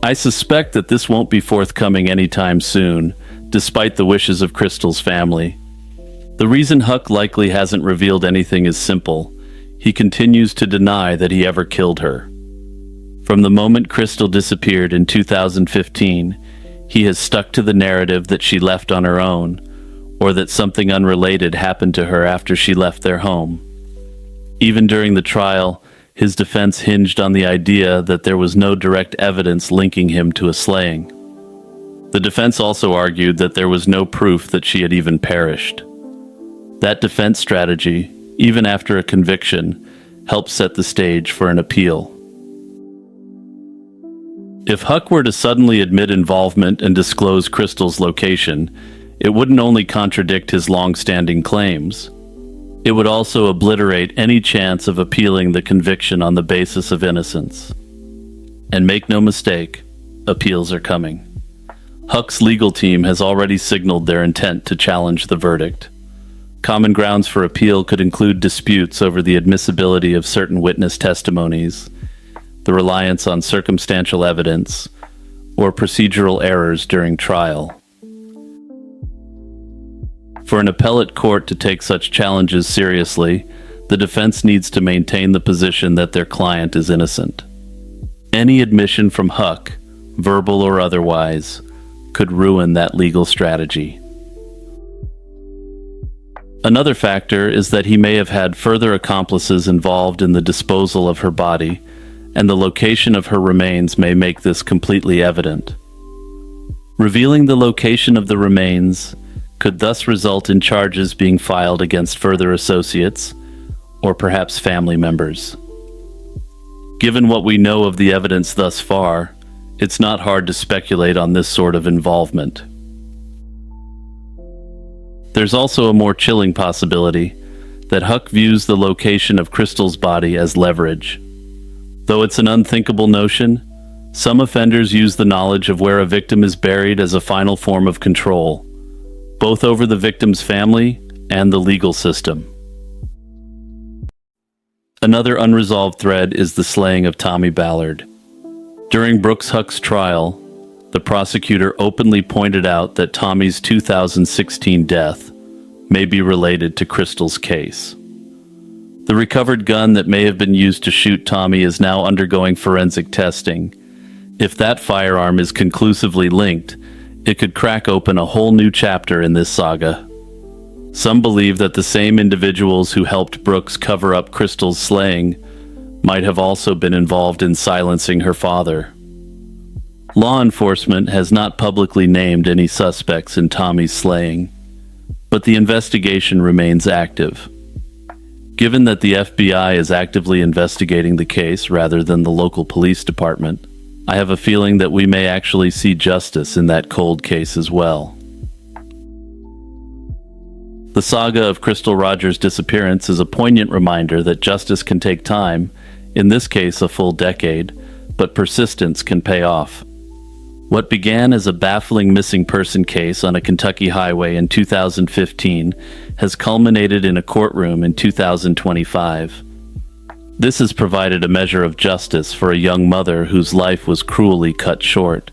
I suspect that this won't be forthcoming anytime soon, despite the wishes of Crystal's family. The reason Huck likely hasn't revealed anything is simple. He continues to deny that he ever killed her. From the moment Crystal disappeared in 2015, he has stuck to the narrative that she left on her own, or that something unrelated happened to her after she left their home. Even during the trial, his defense hinged on the idea that there was no direct evidence linking him to a slaying. The defense also argued that there was no proof that she had even perished. That defense strategy, even after a conviction, helped set the stage for an appeal. If Huck were to suddenly admit involvement and disclose Crystal's location, it wouldn't only contradict his long-standing claims, it would also obliterate any chance of appealing the conviction on the basis of innocence. And make no mistake, appeals are coming. Huck's legal team has already signaled their intent to challenge the verdict. Common grounds for appeal could include disputes over the admissibility of certain witness testimonies, the reliance on circumstantial evidence, or procedural errors during trial. For an appellate court to take such challenges seriously, the defense needs to maintain the position that their client is innocent. Any admission from Huck, verbal or otherwise, could ruin that legal strategy. Another factor is that he may have had further accomplices involved in the disposal of her body, and the location of her remains may make this completely evident. Revealing the location of the remains could thus result in charges being filed against further associates, or perhaps family members. Given what we know of the evidence thus far, it's not hard to speculate on this sort of involvement. There's also a more chilling possibility that Huck views the location of Crystal's body as leverage. Though it's an unthinkable notion, some offenders use the knowledge of where a victim is buried as a final form of control, both over the victim's family and the legal system. Another unresolved thread is the slaying of Tommy Ballard. During Brooks Huck's trial, the prosecutor openly pointed out that Tommy's 2016 death may be related to Crystal's case. The recovered gun that may have been used to shoot Tommy is now undergoing forensic testing. If that firearm is conclusively linked, it could crack open a whole new chapter in this saga. Some believe that the same individuals who helped Brooks cover up Crystal's slaying might have also been involved in silencing her father. Law enforcement has not publicly named any suspects in Tommy's slaying, but the investigation remains active. Given that the FBI is actively investigating the case rather than the local police department, I have a feeling that we may actually see justice in that cold case as well. The saga of Crystal Rogers' disappearance is a poignant reminder that justice can take time, in this case a full decade, but persistence can pay off. What began as a baffling missing person case on a Kentucky highway in 2015 has culminated in a courtroom in 2025. This has provided a measure of justice for a young mother whose life was cruelly cut short,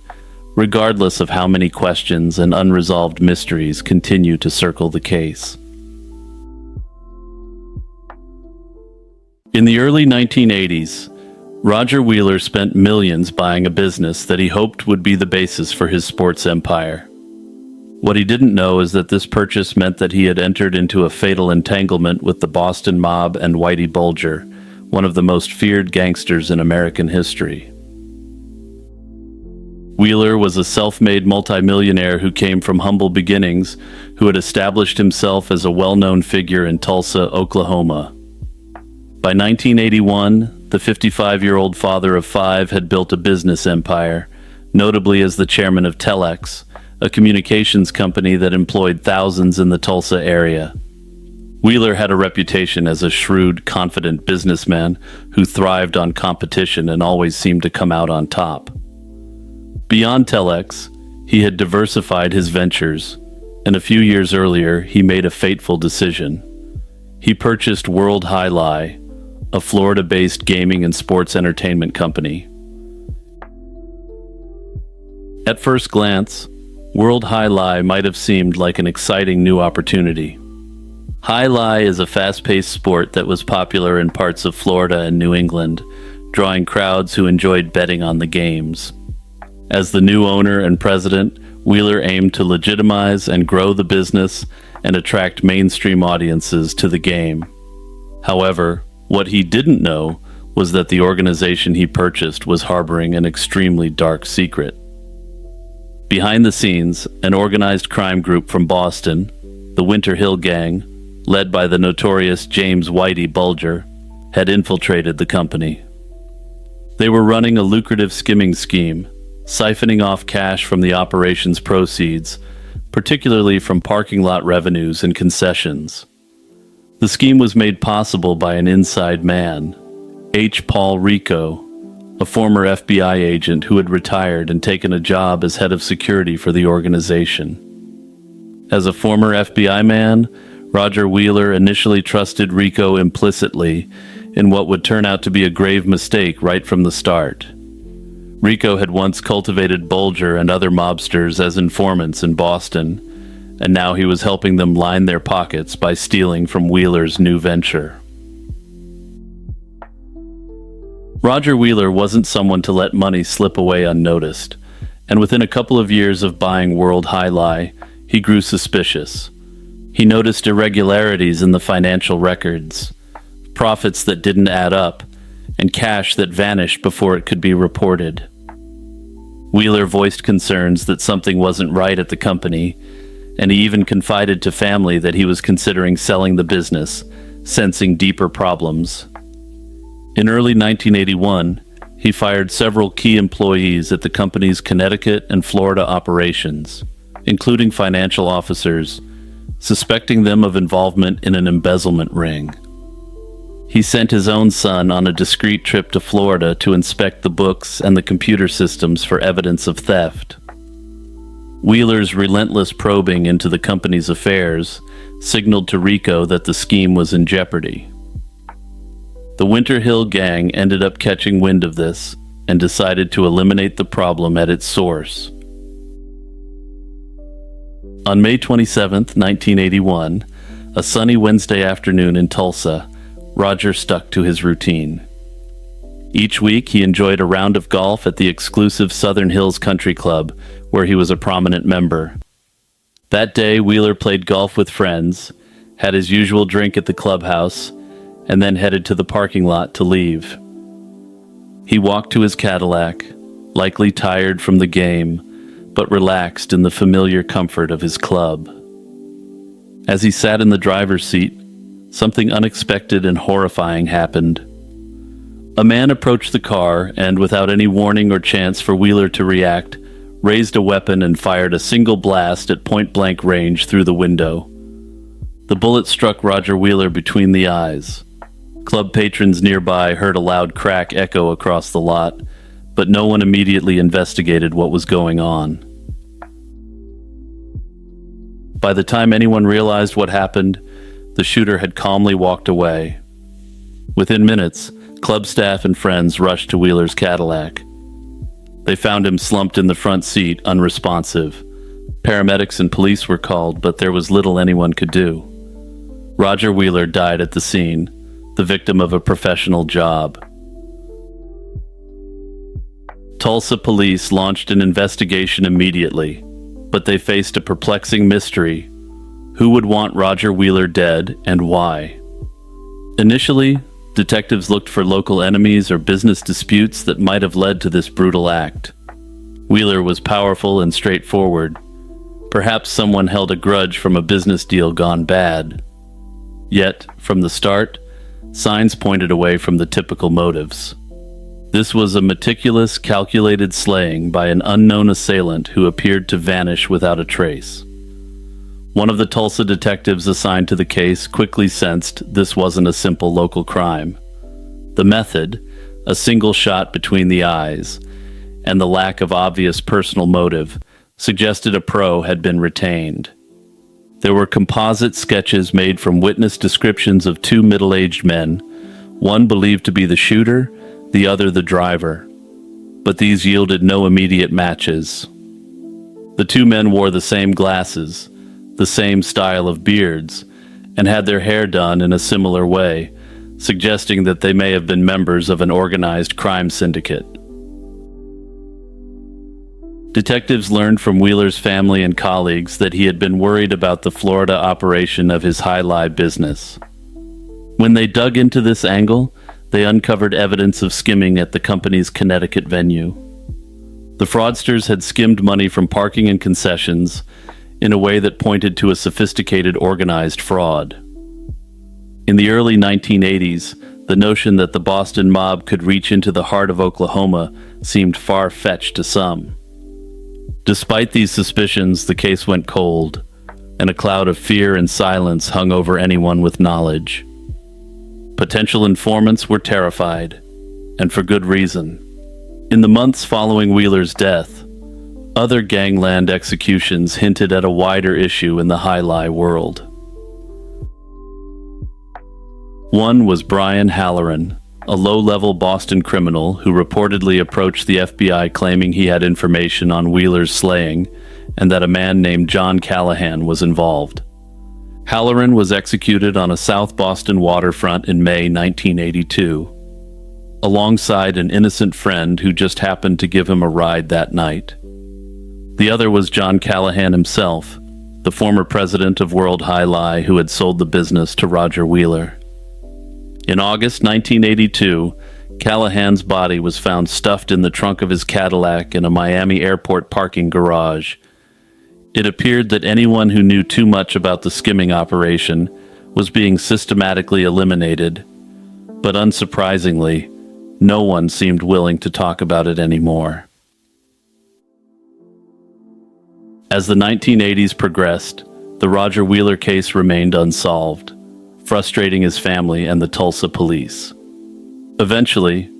regardless of how many questions and unresolved mysteries continue to circle the case. In the early 1980s, Roger Wheeler spent millions buying a business that he hoped would be the basis for his sports empire. What he didn't know is that this purchase meant that he had entered into a fatal entanglement with the Boston Mob and Whitey Bulger, one of the most feared gangsters in American history. Wheeler was a self-made multimillionaire who came from humble beginnings, who had established himself as a well-known figure in Tulsa, Oklahoma. By 1981, the 55-year-old father of five had built a business empire, notably as the chairman of Telex, a communications company that employed thousands in the Tulsa area. Wheeler had a reputation as a shrewd, confident businessman who thrived on competition and always seemed to come out on top. Beyond Telex, he had diversified his ventures, and a few years earlier, he made a fateful decision. He purchased World High Lie, a Florida-based gaming and sports entertainment company. At first glance, World High Lie might have seemed like an exciting new opportunity. High Lie is a fast-paced sport that was popular in parts of Florida and New England, drawing crowds who enjoyed betting on the games. As the new owner and president, Wheeler aimed to legitimize and grow the business and attract mainstream audiences to the game. However, what he didn't know was that the organization he purchased was harboring an extremely dark secret. Behind the scenes, an organized crime group from Boston, the Winter Hill Gang, led by the notorious James Whitey Bulger, had infiltrated the company. They were running a lucrative skimming scheme, siphoning off cash from the operation's proceeds, particularly from parking lot revenues and concessions. The scheme was made possible by an inside man, H. Paul Rico, a former FBI agent who had retired and taken a job as head of security for the organization. As a former FBI man, Roger Wheeler initially trusted Rico implicitly in what would turn out to be a grave mistake right from the start. Rico had once cultivated Bulger and other mobsters as informants in Boston, and now he was helping them line their pockets by stealing from Wheeler's new venture. Roger Wheeler wasn't someone to let money slip away unnoticed, and within a couple of years of buying World High Lie, he grew suspicious. He noticed irregularities in the financial records, profits that didn't add up, and cash that vanished before it could be reported. Wheeler voiced concerns that something wasn't right at the company, and he even confided to family that he was considering selling the business, sensing deeper problems. In early 1981, he fired several key employees at the company's Connecticut and Florida operations, including financial officers, suspecting them of involvement in an embezzlement ring. He sent his own son on a discreet trip to Florida to inspect the books and the computer systems for evidence of theft. Wheeler's relentless probing into the company's affairs signaled to Rico that the scheme was in jeopardy. The Winter Hill Gang ended up catching wind of this and decided to eliminate the problem at its source. On May 27, 1981, a sunny Wednesday afternoon in Tulsa, Roger stuck to his routine. Each week, he enjoyed a round of golf at the exclusive Southern Hills Country Club, where he was a prominent member. That day, Wheeler played golf with friends, had his usual drink at the clubhouse, and then headed to the parking lot to leave. He walked to his Cadillac, likely tired from the game, but relaxed in the familiar comfort of his club. As he sat in the driver's seat, something unexpected and horrifying happened. A man approached the car and, without any warning or chance for Wheeler to react, raised a weapon and fired a single blast at point-blank range through the window. The bullet struck Roger Wheeler between the eyes. Club patrons nearby heard a loud crack echo across the lot, but no one immediately investigated what was going on. By the time anyone realized what happened, the shooter had calmly walked away. Within minutes, club staff and friends rushed to Wheeler's Cadillac. They found him slumped in the front seat, unresponsive. Paramedics and police were called, but there was little anyone could do. Roger Wheeler died at the scene, the victim of a professional job. Tulsa police launched an investigation immediately, but they faced a perplexing mystery. Who would want Roger Wheeler dead, and why? Initially, detectives looked for local enemies or business disputes that might have led to this brutal act. Wheeler was powerful and straightforward. Perhaps someone held a grudge from a business deal gone bad. Yet, from the start, signs pointed away from the typical motives. This was a meticulous, calculated slaying by an unknown assailant who appeared to vanish without a trace. One of the Tulsa detectives assigned to the case quickly sensed this wasn't a simple local crime. The method, a single shot between the eyes, and the lack of obvious personal motive, suggested a pro had been retained. There were composite sketches made from witness descriptions of two middle-aged men, one believed to be the shooter, the other the driver. But these yielded no immediate matches. The two men wore the same glasses, the same style of beards, and had their hair done in a similar way, suggesting that they may have been members of an organized crime syndicate. Detectives learned from Wheeler's family and colleagues that he had been worried about the Florida operation of his high-lie business. When they dug into this angle, they uncovered evidence of skimming at the company's Connecticut venue. The fraudsters had skimmed money from parking and concessions in a way that pointed to a sophisticated organized fraud. In the early 1980s, the notion that the Boston mob could reach into the heart of Oklahoma seemed far-fetched to some. Despite these suspicions, the case went cold, and a cloud of fear and silence hung over anyone with knowledge. Potential informants were terrified, and for good reason. In the months following Wheeler's death, other gangland executions hinted at a wider issue in the high-lie world. One was Brian Halloran, a low-level Boston criminal who reportedly approached the FBI claiming he had information on Wheeler's slaying and that a man named John Callahan was involved. Halloran was executed on a South Boston waterfront in May 1982, alongside an innocent friend who just happened to give him a ride that night. The other was John Callahan himself, the former president of World High Lie who had sold the business to Roger Wheeler. In August 1982, Callahan's body was found stuffed in the trunk of his Cadillac in a Miami airport parking garage. It appeared that anyone who knew too much about the skimming operation was being systematically eliminated, but unsurprisingly, no one seemed willing to talk about it anymore. As the 1980s progressed, the Roger Wheeler case remained unsolved, frustrating his family and the Tulsa police. Eventually,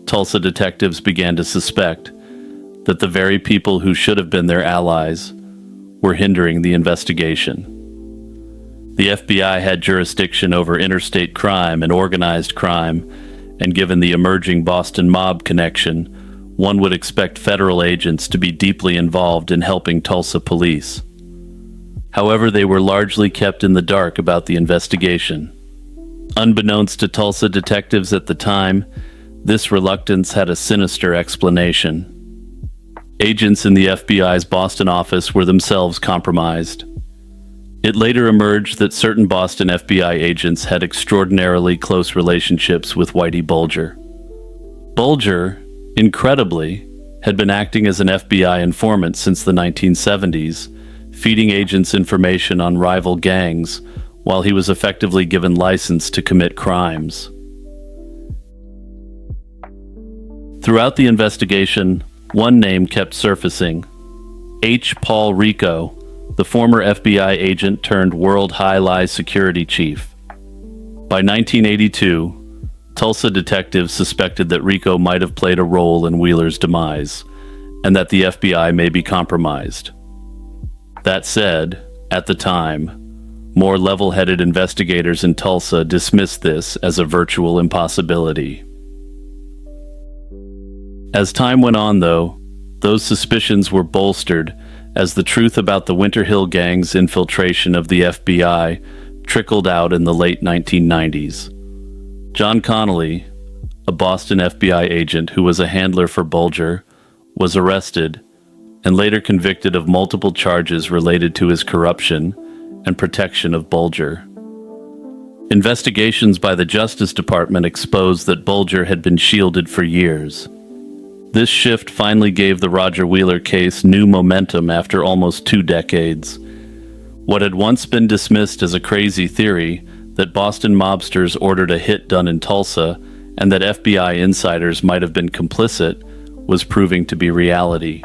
Tulsa detectives began to suspect that the very people who should have been their allies were hindering the investigation. The FBI had jurisdiction over interstate crime and organized crime, and given the emerging Boston mob connection, one would expect federal agents to be deeply involved in helping Tulsa police. However, they were largely kept in the dark about the investigation. Unbeknownst to Tulsa detectives at the time, this reluctance had a sinister explanation. Agents in the FBI's Boston office were themselves compromised. It later emerged that certain Boston FBI agents had extraordinarily close relationships with Whitey Bulger. Bulger, incredibly, had been acting as an FBI informant since the 1970s, feeding agents information on rival gangs while he was effectively given license to commit crimes. Throughout the investigation, one name kept surfacing: H. Paul Rico, the former FBI agent turned World High-Lie security chief. By 1982, Tulsa detectives suspected that Rico might have played a role in Wheeler's demise, and that the FBI may be compromised. That said, at the time, more level-headed investigators in Tulsa dismissed this as a virtual impossibility. As time went on, though, those suspicions were bolstered as the truth about the Winter Hill Gang's infiltration of the FBI trickled out in the late 1990s. John Connolly, a Boston FBI agent who was a handler for Bulger, was arrested and later convicted of multiple charges related to his corruption and protection of Bulger. Investigations by the Justice Department exposed that Bulger had been shielded for years. This shift finally gave the Roger Wheeler case new momentum after almost 2 decades. What had once been dismissed as a crazy theory that Boston mobsters ordered a hit done in Tulsa and that FBI insiders might have been complicit was proving to be reality.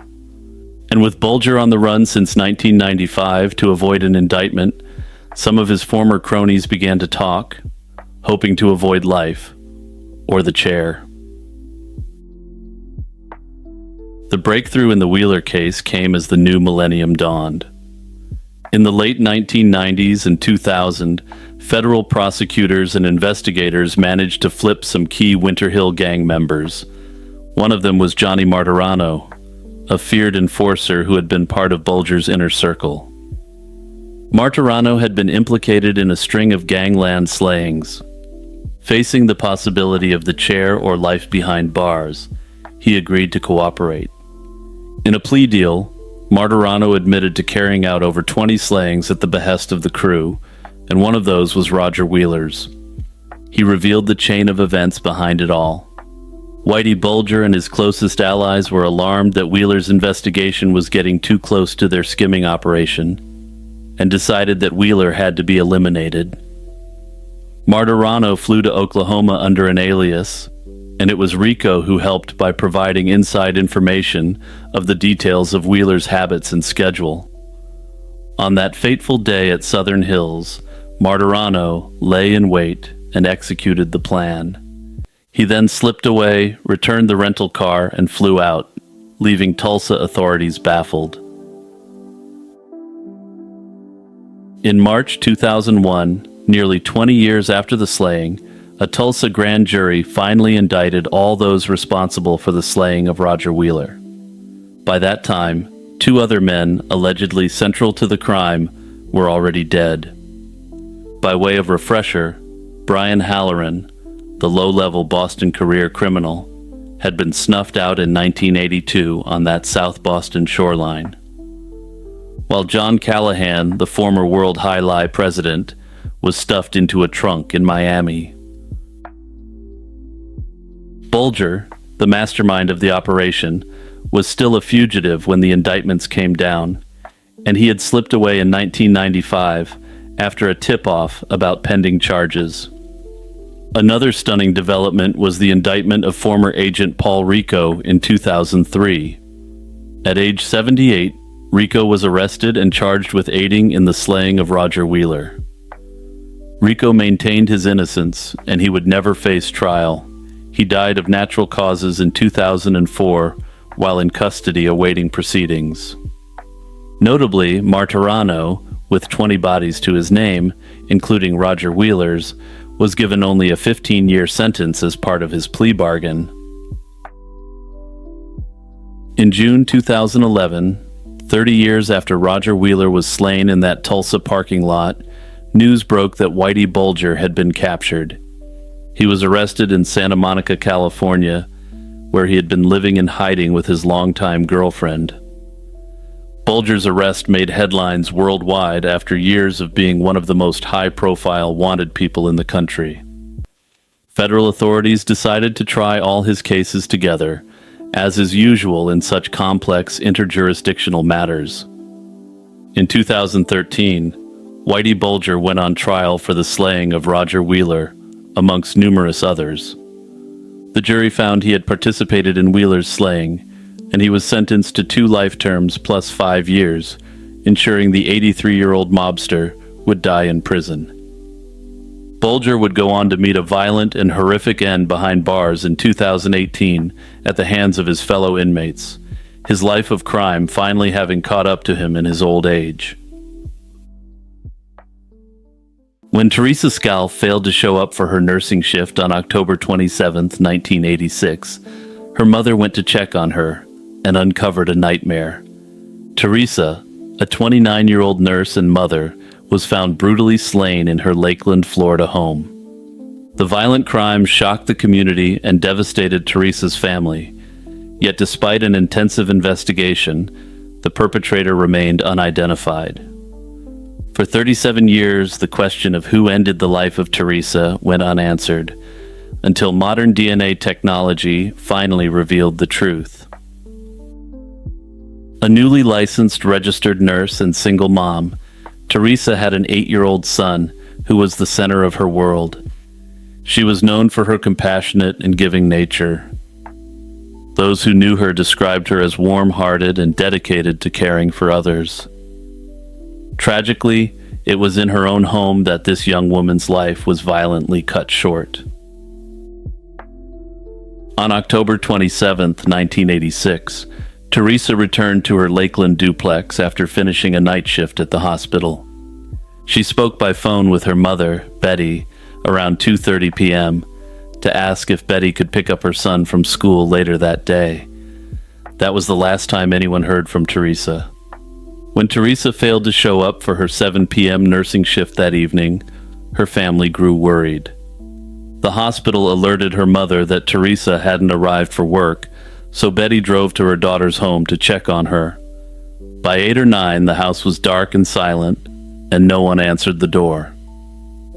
And with Bulger on the run since 1995 to avoid an indictment, some of his former cronies began to talk, hoping to avoid life or the chair. The breakthrough in the Wheeler case came as the new millennium dawned. In the late 1990s and 2000, federal prosecutors and investigators managed to flip some key Winter Hill Gang members. One of them was Johnny Martirano, a feared enforcer who had been part of Bulger's inner circle. Martirano had been implicated in a string of gangland slayings. Facing the possibility of the chair or life behind bars, he agreed to cooperate. In a plea deal, Martirano admitted to carrying out over 20 slayings at the behest of the crew, and one of those was Roger Wheeler's. He revealed the chain of events behind it all. Whitey Bulger and his closest allies were alarmed that Wheeler's investigation was getting too close to their skimming operation, and decided that Wheeler had to be eliminated. Martirano flew to Oklahoma under an alias, and it was Rico who helped by providing inside information of the details of Wheeler's habits and schedule. On that fateful day at Southern Hills, Martirano lay in wait and executed the plan. He then slipped away, returned the rental car, and flew out, leaving Tulsa authorities baffled. In March 2001, nearly 20 years after the slaying, a Tulsa grand jury finally indicted all those responsible for the slaying of Roger Wheeler. By that time, 2 other men allegedly central to the crime were already dead. By way of refresher, Brian Halloran, the low-level Boston career criminal, had been snuffed out in 1982 on that South Boston shoreline. While John Callahan, the former World High-Lie president, was stuffed into a trunk in Miami. Bulger, the mastermind of the operation, was still a fugitive when the indictments came down, and he had slipped away in 1995 after a tip-off about pending charges. Another stunning development was the indictment of former agent Paul Rico in 2003. At age 78, Rico was arrested and charged with aiding in the slaying of Roger Wheeler. Rico maintained his innocence, and he would never face trial. He died of natural causes in 2004 while in custody awaiting proceedings. Notably, Martirano, with 20 bodies to his name, including Roger Wheeler's, was given only a 15-year sentence as part of his plea bargain. In June 2011, 30 years after Roger Wheeler was slain in that Tulsa parking lot, news broke that Whitey Bulger had been captured. He was arrested in Santa Monica, California, where he had been living in hiding with his longtime girlfriend. Bulger's arrest made headlines worldwide after years of being one of the most high-profile wanted people in the country. Federal authorities decided to try all his cases together, as is usual in such complex interjurisdictional matters. In 2013, Whitey Bulger went on trial for the slaying of Roger Wheeler, amongst numerous others. The jury found he had participated in Wheeler's slaying, and he was sentenced to 2 life terms plus 5 years, ensuring the 83-year-old mobster would die in prison. Bulger would go on to meet a violent and horrific end behind bars in 2018 at the hands of his fellow inmates, his life of crime finally having caught up to him in his old age. When Teresa Scalf failed to show up for her nursing shift on October 27, 1986, her mother went to check on her and uncovered a nightmare. Teresa, a 29-year-old nurse and mother, was found brutally slain in her Lakeland, Florida home. The violent crime shocked the community and devastated Teresa's family. Yet despite an intensive investigation, the perpetrator remained unidentified. For 37 years, the question of who ended the life of Teresa went unanswered, until modern DNA technology finally revealed the truth. A newly licensed registered nurse and single mom, Teresa had an 8-year-old son who was the center of her world. She was known for her compassionate and giving nature. Those who knew her described her as warm-hearted and dedicated to caring for others. Tragically, it was in her own home that this young woman's life was violently cut short. On October 27, 1986, Teresa returned to her Lakeland duplex after finishing a night shift at the hospital. She spoke by phone with her mother, Betty, around 2:30 p.m. to ask if Betty could pick up her son from school later that day. That was the last time anyone heard from Teresa. When Teresa failed to show up for her 7 p.m. nursing shift that evening, her family grew worried. The hospital alerted her mother that Teresa hadn't arrived for work, so Betty drove to her daughter's home to check on her. By 8 or 9, the house was dark and silent, and no one answered the door.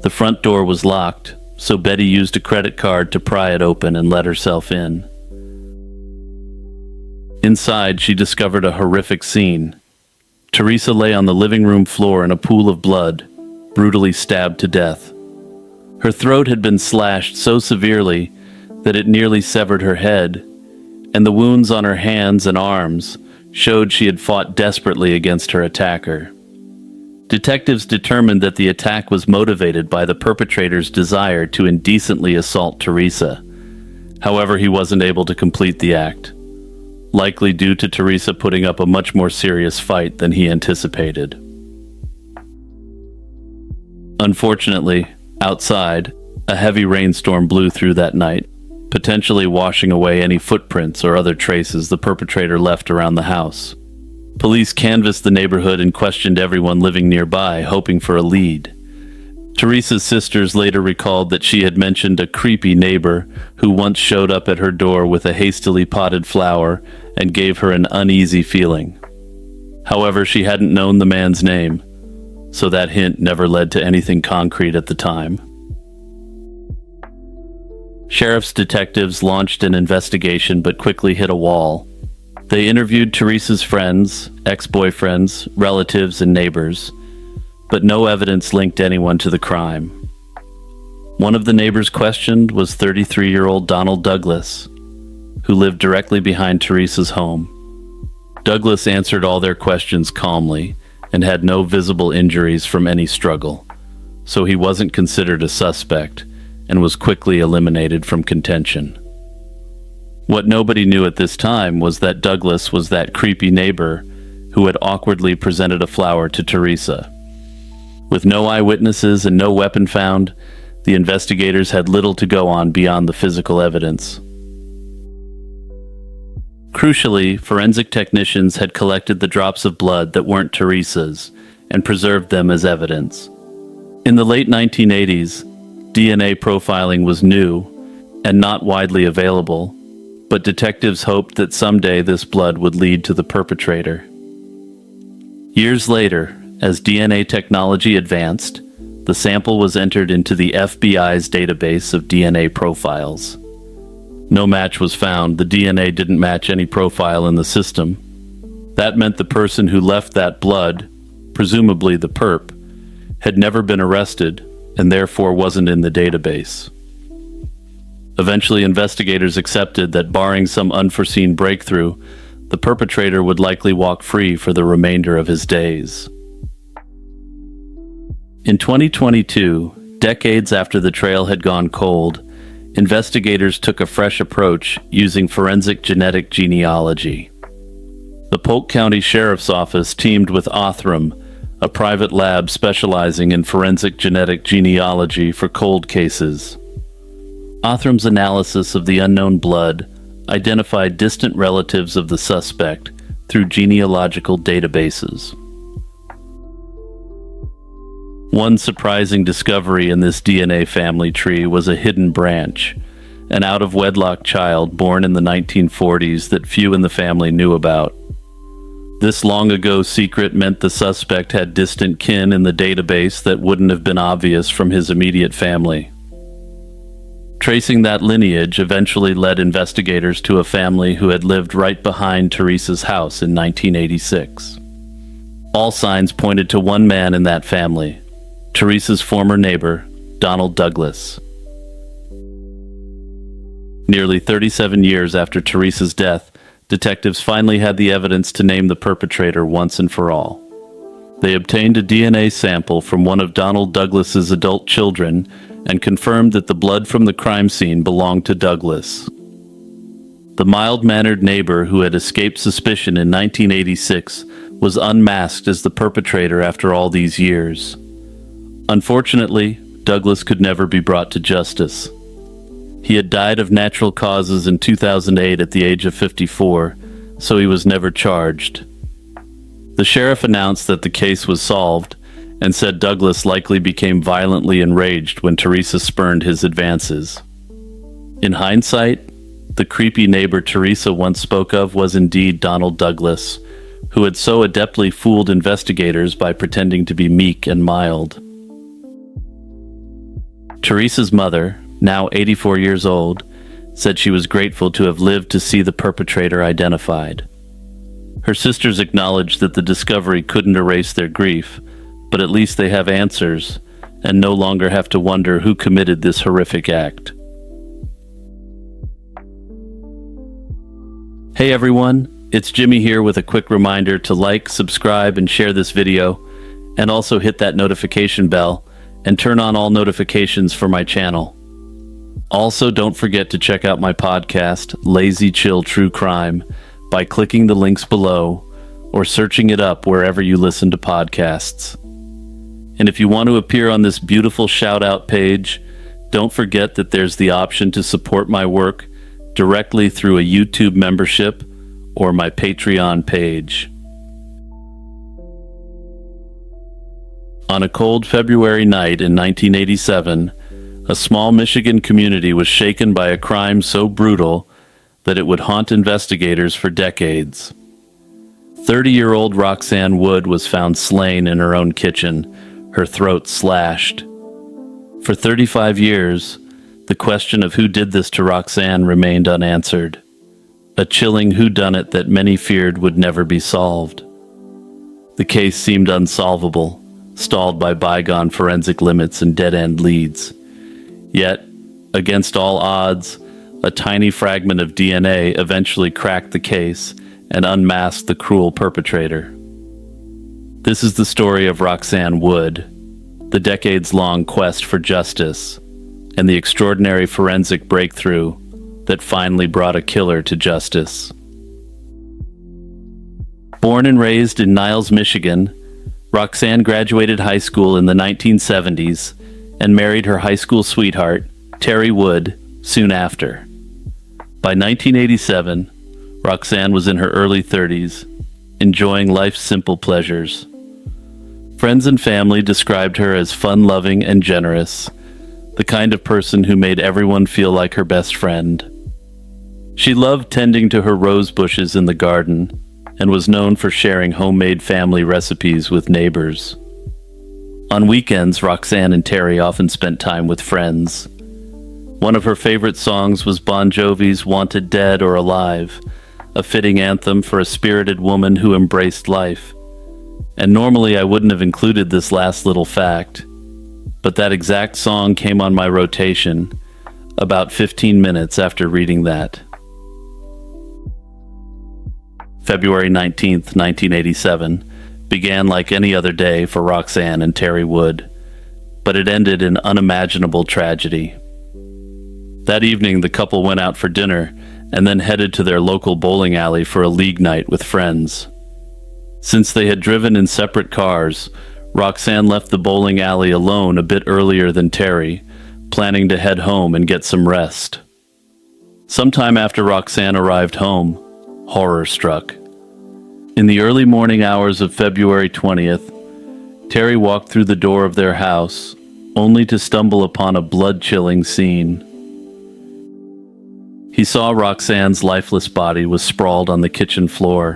The front door was locked, so Betty used a credit card to pry it open and let herself in. Inside, she discovered a horrific scene. Teresa lay on the living room floor in a pool of blood, brutally stabbed to death. Her throat had been slashed so severely that it nearly severed her head, and the wounds on her hands and arms showed she had fought desperately against her attacker. Detectives determined that the attack was motivated by the perpetrator's desire to indecently assault Teresa. However, he wasn't able to complete the act, likely due to Teresa putting up a much more serious fight than he anticipated. Unfortunately, outside, a heavy rainstorm blew through that night, potentially washing away any footprints or other traces the perpetrator left around the house. Police canvassed the neighborhood and questioned everyone living nearby, hoping for a lead. Teresa's sisters later recalled that she had mentioned a creepy neighbor who once showed up at her door with a hastily potted flower and gave her an uneasy feeling. However, she hadn't known the man's name, so that hint never led to anything concrete at the time. Sheriff's detectives launched an investigation but quickly hit a wall. They interviewed Teresa's friends, ex-boyfriends, relatives, and neighbors, but no evidence linked anyone to the crime. One of the neighbors questioned was 33-year-old Donald Douglas, who lived directly behind Teresa's home. Douglas answered all their questions calmly and had no visible injuries from any struggle, so he wasn't considered a suspect and was quickly eliminated from contention. What nobody knew at this time was that Douglas was that creepy neighbor who had awkwardly presented a flower to Teresa. With no eyewitnesses and no weapon found, the investigators had little to go on beyond the physical evidence. Crucially, forensic technicians had collected the drops of blood that weren't Teresa's and preserved them as evidence. In the late 1980s, DNA profiling was new and not widely available, but detectives hoped that someday this blood would lead to the perpetrator. Years later, as DNA technology advanced, the sample was entered into the FBI's database of DNA profiles. No match was found. The DNA didn't match any profile in the system. That meant the person who left that blood, presumably the perp, had never been arrested and therefore wasn't in the database. Eventually, investigators accepted that barring some unforeseen breakthrough, the perpetrator would likely walk free for the remainder of his days. In 2022, decades after the trail had gone cold, investigators took a fresh approach using forensic genetic genealogy. The Polk County Sheriff's Office teamed with Othram, a private lab specializing in forensic genetic genealogy for cold cases. Othram's analysis of the unknown blood identified distant relatives of the suspect through genealogical databases. One surprising discovery in this DNA family tree was a hidden branch, an out-of-wedlock child born in the 1940s that few in the family knew about. This long-ago secret meant the suspect had distant kin in the database that wouldn't have been obvious from his immediate family. Tracing that lineage eventually led investigators to a family who had lived right behind Teresa's house in 1986. All signs pointed to one man in that family, Teresa's former neighbor, Donald Douglas. Nearly 37 years after Teresa's death, detectives finally had the evidence to name the perpetrator once and for all. They obtained a DNA sample from one of Donald Douglas's adult children and confirmed that the blood from the crime scene belonged to Douglas. The mild-mannered neighbor who had escaped suspicion in 1986 was unmasked as the perpetrator after all these years. Unfortunately, Douglas could never be brought to justice. He had died of natural causes in 2008 at the age of 54, so he was never charged. The sheriff announced that the case was solved and said Douglas likely became violently enraged when Teresa spurned his advances. In hindsight, the creepy neighbor Teresa once spoke of was indeed Donald Douglas, who had so adeptly fooled investigators by pretending to be meek and mild. Teresa's mother, now 84 years old, said she was grateful to have lived to see the perpetrator identified. Her sisters acknowledged that the discovery couldn't erase their grief, but at least they have answers and no longer have to wonder who committed this horrific act. Hey everyone, it's Jimmy here with a quick reminder to like, subscribe, and share this video, and also hit that notification bell and turn on all notifications for my channel. Also, don't forget to check out my podcast, Lazy Chill True Crime, by clicking the links below or searching it up wherever you listen to podcasts. And if you want to appear on this beautiful shout-out page, don't forget that there's the option to support my work directly through a YouTube membership or my Patreon page. On a cold February night in 1987, a small Michigan community was shaken by a crime so brutal that it would haunt investigators for decades. 30-year-old Roxanne Wood was found slain in her own kitchen, her throat slashed. For 35 years, the question of who did this to Roxanne remained unanswered, a chilling whodunit that many feared would never be solved. The case seemed unsolvable, stalled by bygone forensic limits and dead-end leads. Yet, against all odds, a tiny fragment of DNA eventually cracked the case and unmasked the cruel perpetrator. This is the story of Roxanne Wood, the decades-long quest for justice, and the extraordinary forensic breakthrough that finally brought a killer to justice. Born and raised in Niles, Michigan, Roxanne graduated high school in the 1970s and married her high school sweetheart, Terry Wood, soon after. By 1987, Roxanne was in her early 30s, enjoying life's simple pleasures. Friends and family described her as fun-loving and generous, the kind of person who made everyone feel like her best friend. She loved tending to her rose bushes in the garden and was known for sharing homemade family recipes with neighbors. On weekends, Roxanne and Terry often spent time with friends. One of her favorite songs was Bon Jovi's Wanted Dead or Alive, a fitting anthem for a spirited woman who embraced life. And normally I wouldn't have included this last little fact, but that exact song came on my rotation about 15 minutes after reading that. February 19th, 1987, began like any other day for Roxanne and Terry Wood, but it ended in unimaginable tragedy. That evening, the couple went out for dinner and then headed to their local bowling alley for a league night with friends. Since they had driven in separate cars, Roxanne left the bowling alley alone a bit earlier than Terry, planning to head home and get some rest. Sometime after Roxanne arrived home, horror struck. In the early morning hours of February 20th, Terry walked through the door of their house, only to stumble upon a blood-chilling scene. He saw Roxanne's lifeless body was sprawled on the kitchen floor,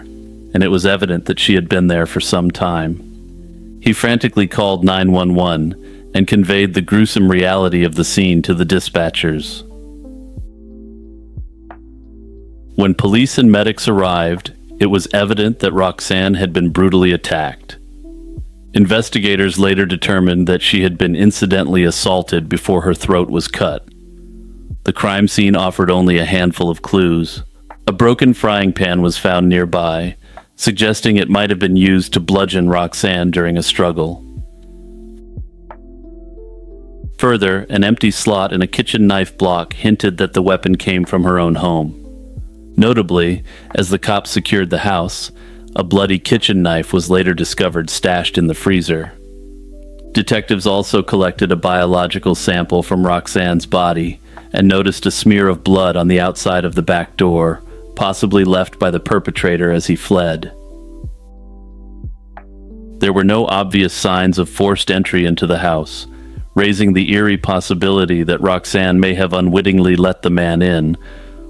and it was evident that she had been there for some time. He frantically called 911 and conveyed the gruesome reality of the scene to the dispatchers. When police and medics arrived, it was evident that Roxanne had been brutally attacked. Investigators later determined that she had been incidentally assaulted before her throat was cut. The crime scene offered only a handful of clues. A broken frying pan was found nearby, suggesting it might have been used to bludgeon Roxanne during a struggle. Further, an empty slot in a kitchen knife block hinted that the weapon came from her own home. Notably, as the cops secured the house, a bloody kitchen knife was later discovered stashed in the freezer. Detectives also collected a biological sample from Roxanne's body and noticed a smear of blood on the outside of the back door, possibly left by the perpetrator as he fled. There were no obvious signs of forced entry into the house, raising the eerie possibility that Roxanne may have unwittingly let the man in,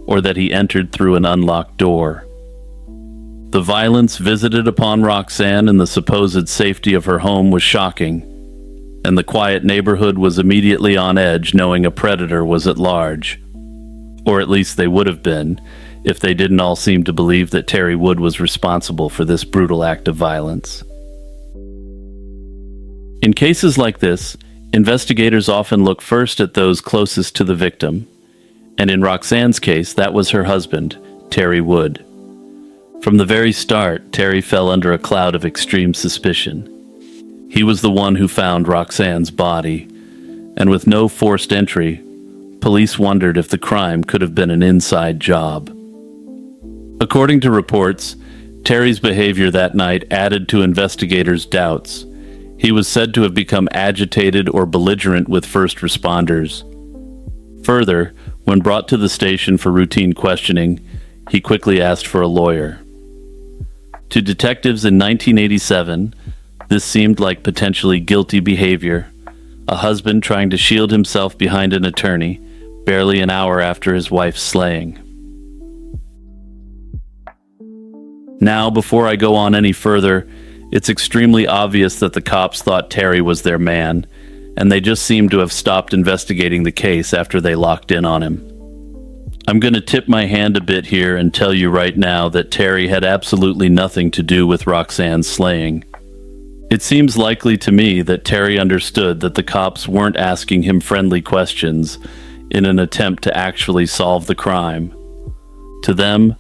or that he entered through an unlocked door. The violence visited upon Roxanne in the supposed safety of her home was shocking, and the quiet neighborhood was immediately on edge knowing a predator was at large. Or at least they would have been, if they didn't all seem to believe that Terry Wood was responsible for this brutal act of violence. In cases like this, investigators often look first at those closest to the victim, and in Roxanne's case, that was her husband, Terry Wood. From the very start, Terry fell under a cloud of extreme suspicion. He was the one who found Roxanne's body, and with no forced entry, police wondered if the crime could have been an inside job. According to reports, Terry's behavior that night added to investigators' doubts. He was said to have become agitated or belligerent with first responders. Further, when brought to the station for routine questioning, he quickly asked for a lawyer. To detectives in 1987, this seemed like potentially guilty behavior, a husband trying to shield himself behind an attorney, barely an hour after his wife's slaying. Now, before I go on any further, it's extremely obvious that the cops thought Terry was their man, and they just seemed to have stopped investigating the case after they locked in on him. I'm going to tip my hand a bit here and tell you right now that Terry had absolutely nothing to do with Roxanne's slaying. It seems likely to me that Terry understood that the cops weren't asking him friendly questions in an attempt to actually solve the crime. To them,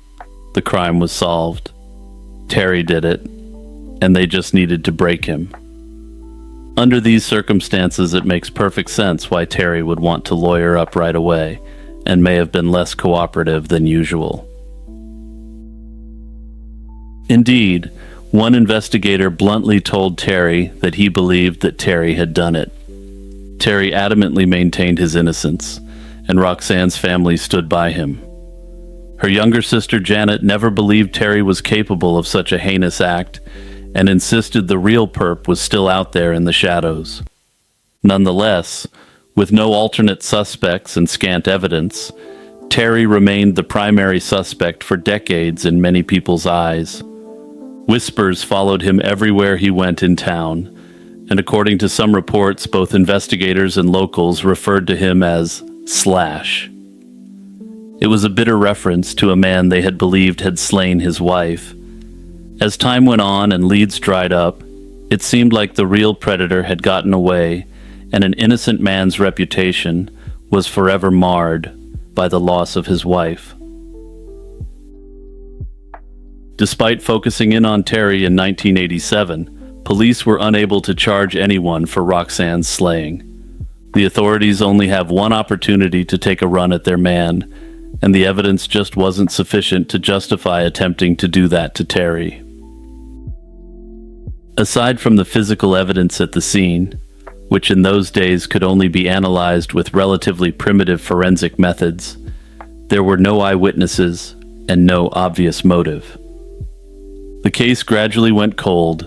the crime was solved. Terry did it, and they just needed to break him. Under these circumstances, it makes perfect sense why Terry would want to lawyer up right away, and may have been less cooperative than usual. Indeed, one investigator bluntly told Terry that he believed that Terry had done it. Terry adamantly maintained his innocence, and Roxanne's family stood by him. Her younger sister Janet never believed Terry was capable of such a heinous act, and insisted the real perp was still out there in the shadows. Nonetheless, with no alternate suspects and scant evidence, Terry remained the primary suspect for decades in many people's eyes. Whispers followed him everywhere he went in town, and according to some reports, both investigators and locals referred to him as Slash. It was a bitter reference to a man they had believed had slain his wife. As time went on and leads dried up, it seemed like the real predator had gotten away, and an innocent man's reputation was forever marred by the loss of his wife. Despite focusing in on Terry in 1987, police were unable to charge anyone for Roxanne's slaying. The authorities only have one opportunity to take a run at their man, and the evidence just wasn't sufficient to justify attempting to do that to Terry. Aside from the physical evidence at the scene, which in those days could only be analyzed with relatively primitive forensic methods, there were no eyewitnesses and no obvious motive. The case gradually went cold,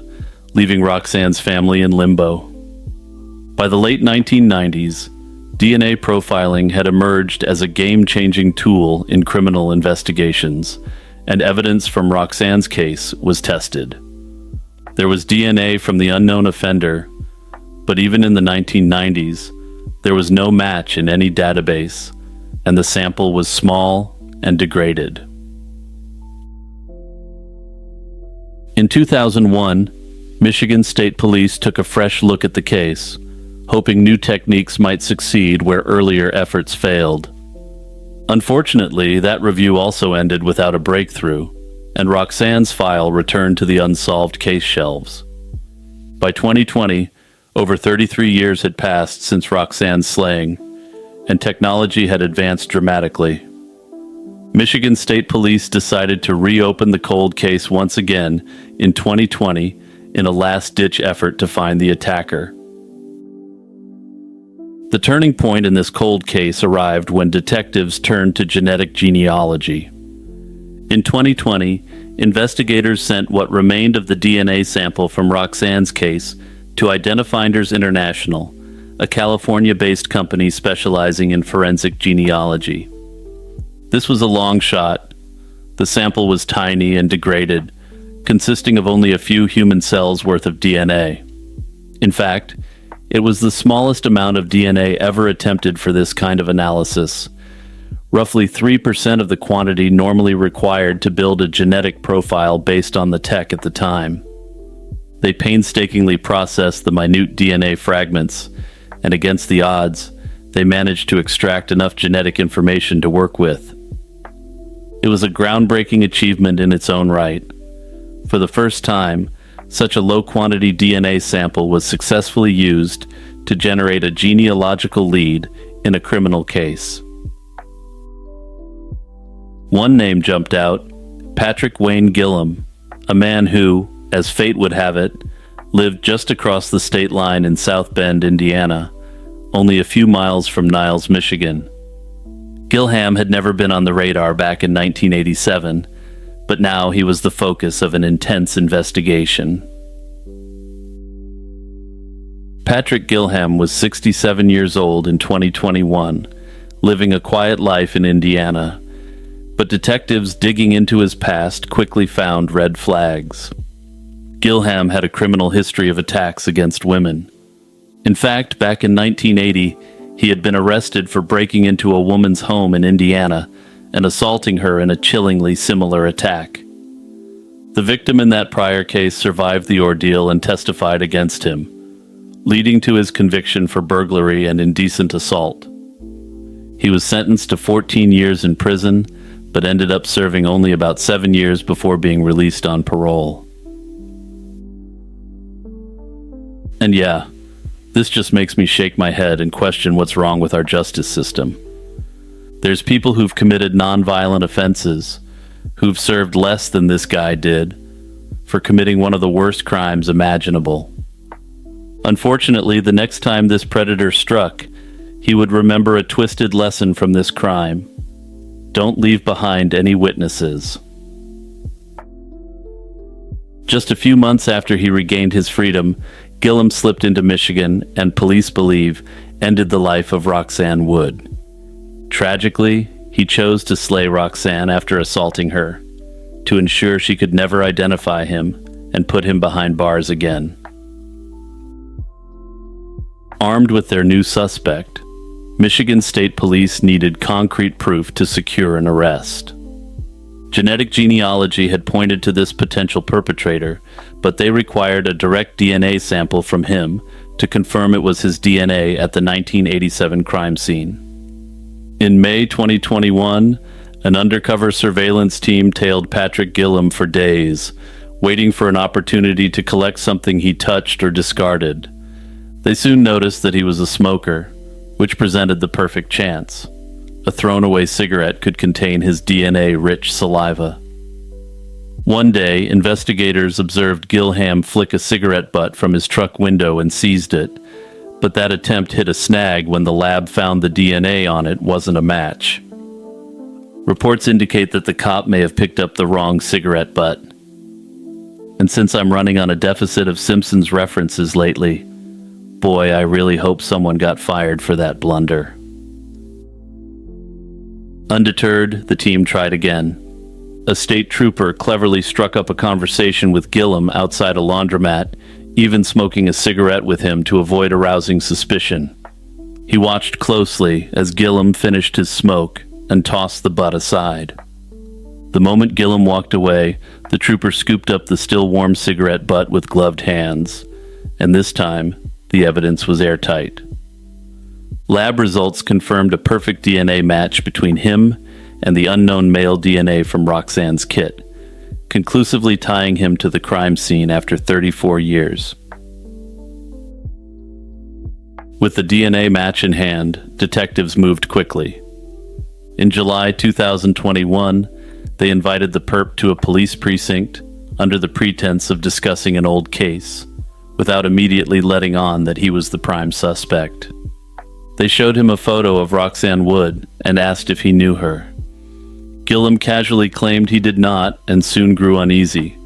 leaving Roxanne's family in limbo. By the late 1990s, DNA profiling had emerged as a game-changing tool in criminal investigations, and evidence from Roxanne's case was tested. There was DNA from the unknown offender, but even in the 1990s, there was no match in any database, and the sample was small and degraded. In 2001, Michigan State Police took a fresh look at the case, hoping new techniques might succeed where earlier efforts failed. Unfortunately, that review also ended without a breakthrough, and Roxanne's file returned to the unsolved case shelves. By 2020, over 33 years had passed since Roxanne's slaying, and technology had advanced dramatically. Michigan State Police decided to reopen the cold case once again in 2020 in a last-ditch effort to find the attacker. The turning point in this cold case arrived when detectives turned to genetic genealogy. In 2020, investigators sent what remained of the DNA sample from Roxanne's case to Identifinders International, a California-based company specializing in forensic genealogy. This was a long shot. The sample was tiny and degraded, consisting of only a few human cells worth of DNA. In fact, it was the smallest amount of DNA ever attempted for this kind of analysis, roughly 3% of the quantity normally required to build a genetic profile based on the tech at the time. They painstakingly processed the minute DNA fragments, and against the odds, they managed to extract enough genetic information to work with. It was a groundbreaking achievement in its own right. For the first time, such a low-quantity DNA sample was successfully used to generate a genealogical lead in a criminal case. One name jumped out, Patrick Wayne Gillum, a man who, as fate would have it, lived just across the state line in South Bend, Indiana, only a few miles from Niles, Michigan. Gillham had never been on the radar back in 1987, but now he was the focus of an intense investigation. Patrick Gillham was 67 years old in 2021, living a quiet life in Indiana, but detectives digging into his past quickly found red flags. Gillham had a criminal history of attacks against women. In fact, back in 1980, he had been arrested for breaking into a woman's home in Indiana and assaulting her in a chillingly similar attack. The victim in that prior case survived the ordeal and testified against him, leading to his conviction for burglary and indecent assault. He was sentenced to 14 years in prison, but ended up serving only about 7 years before being released on parole. And yeah, this just makes me shake my head and question what's wrong with our justice system. There's people who've committed nonviolent offenses, who've served less than this guy did, for committing one of the worst crimes imaginable. Unfortunately, the next time this predator struck, he would remember a twisted lesson from this crime. Don't leave behind any witnesses. Just a few months after he regained his freedom, Gillum slipped into Michigan and police believe ended the life of Roxanne Wood. Tragically, he chose to slay Roxanne after assaulting her, to ensure she could never identify him and put him behind bars again. Armed with their new suspect, Michigan State Police needed concrete proof to secure an arrest. Genetic genealogy had pointed to this potential perpetrator, but they required a direct DNA sample from him to confirm it was his DNA at the 1987 crime scene. In May 2021, an undercover surveillance team tailed Patrick Gillum for days, waiting for an opportunity to collect something he touched or discarded. They soon noticed that he was a smoker, which presented the perfect chance. A thrown-away cigarette could contain his DNA-rich saliva. One day, investigators observed Gillham flick a cigarette butt from his truck window and seized it, but that attempt hit a snag when the lab found the DNA on it wasn't a match. Reports indicate that the cop may have picked up the wrong cigarette butt. And since I'm running on a deficit of Simpsons references lately, boy, I really hope someone got fired for that blunder. Undeterred, the team tried again. A state trooper cleverly struck up a conversation with Gillum outside a laundromat, even smoking a cigarette with him to avoid arousing suspicion. He watched closely as Gillum finished his smoke and tossed the butt aside. The moment Gillum walked away, the trooper scooped up the still warm cigarette butt with gloved hands, and this time, the evidence was airtight. Lab results confirmed a perfect DNA match between him and the unknown male DNA from Roxanne's kit, conclusively tying him to the crime scene after 34 years. With the DNA match in hand, detectives moved quickly. In July 2021, they invited the perp to a police precinct under the pretense of discussing an old case, without immediately letting on that he was the prime suspect. They showed him a photo of Roxanne Wood and asked if he knew her. Gillum casually claimed he did not and soon grew uneasy,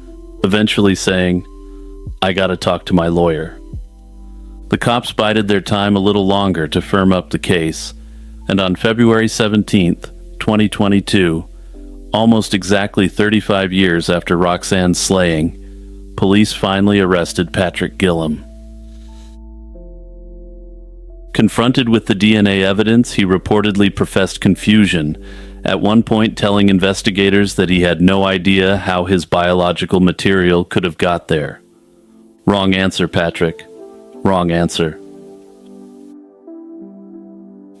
eventually saying, "I gotta talk to my lawyer." The cops bided their time a little longer to firm up the case, and on February 17th, 2022, almost exactly 35 years after Roxanne's slaying, police finally arrested Patrick Gillum. Confronted with the DNA evidence, he reportedly professed confusion, at one point telling investigators that he had no idea how his biological material could have got there. Wrong answer, Patrick. Wrong answer.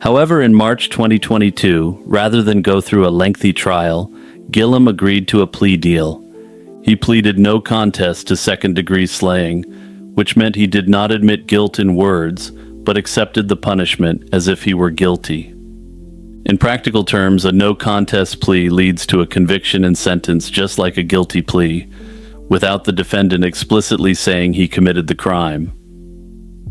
However, in March 2022, rather than go through a lengthy trial, Gillum agreed to a plea deal. He pleaded no contest to second-degree slaying, which meant he did not admit guilt in words, but accepted the punishment as if he were guilty. In practical terms, a no-contest plea leads to a conviction and sentence just like a guilty plea, without the defendant explicitly saying he committed the crime.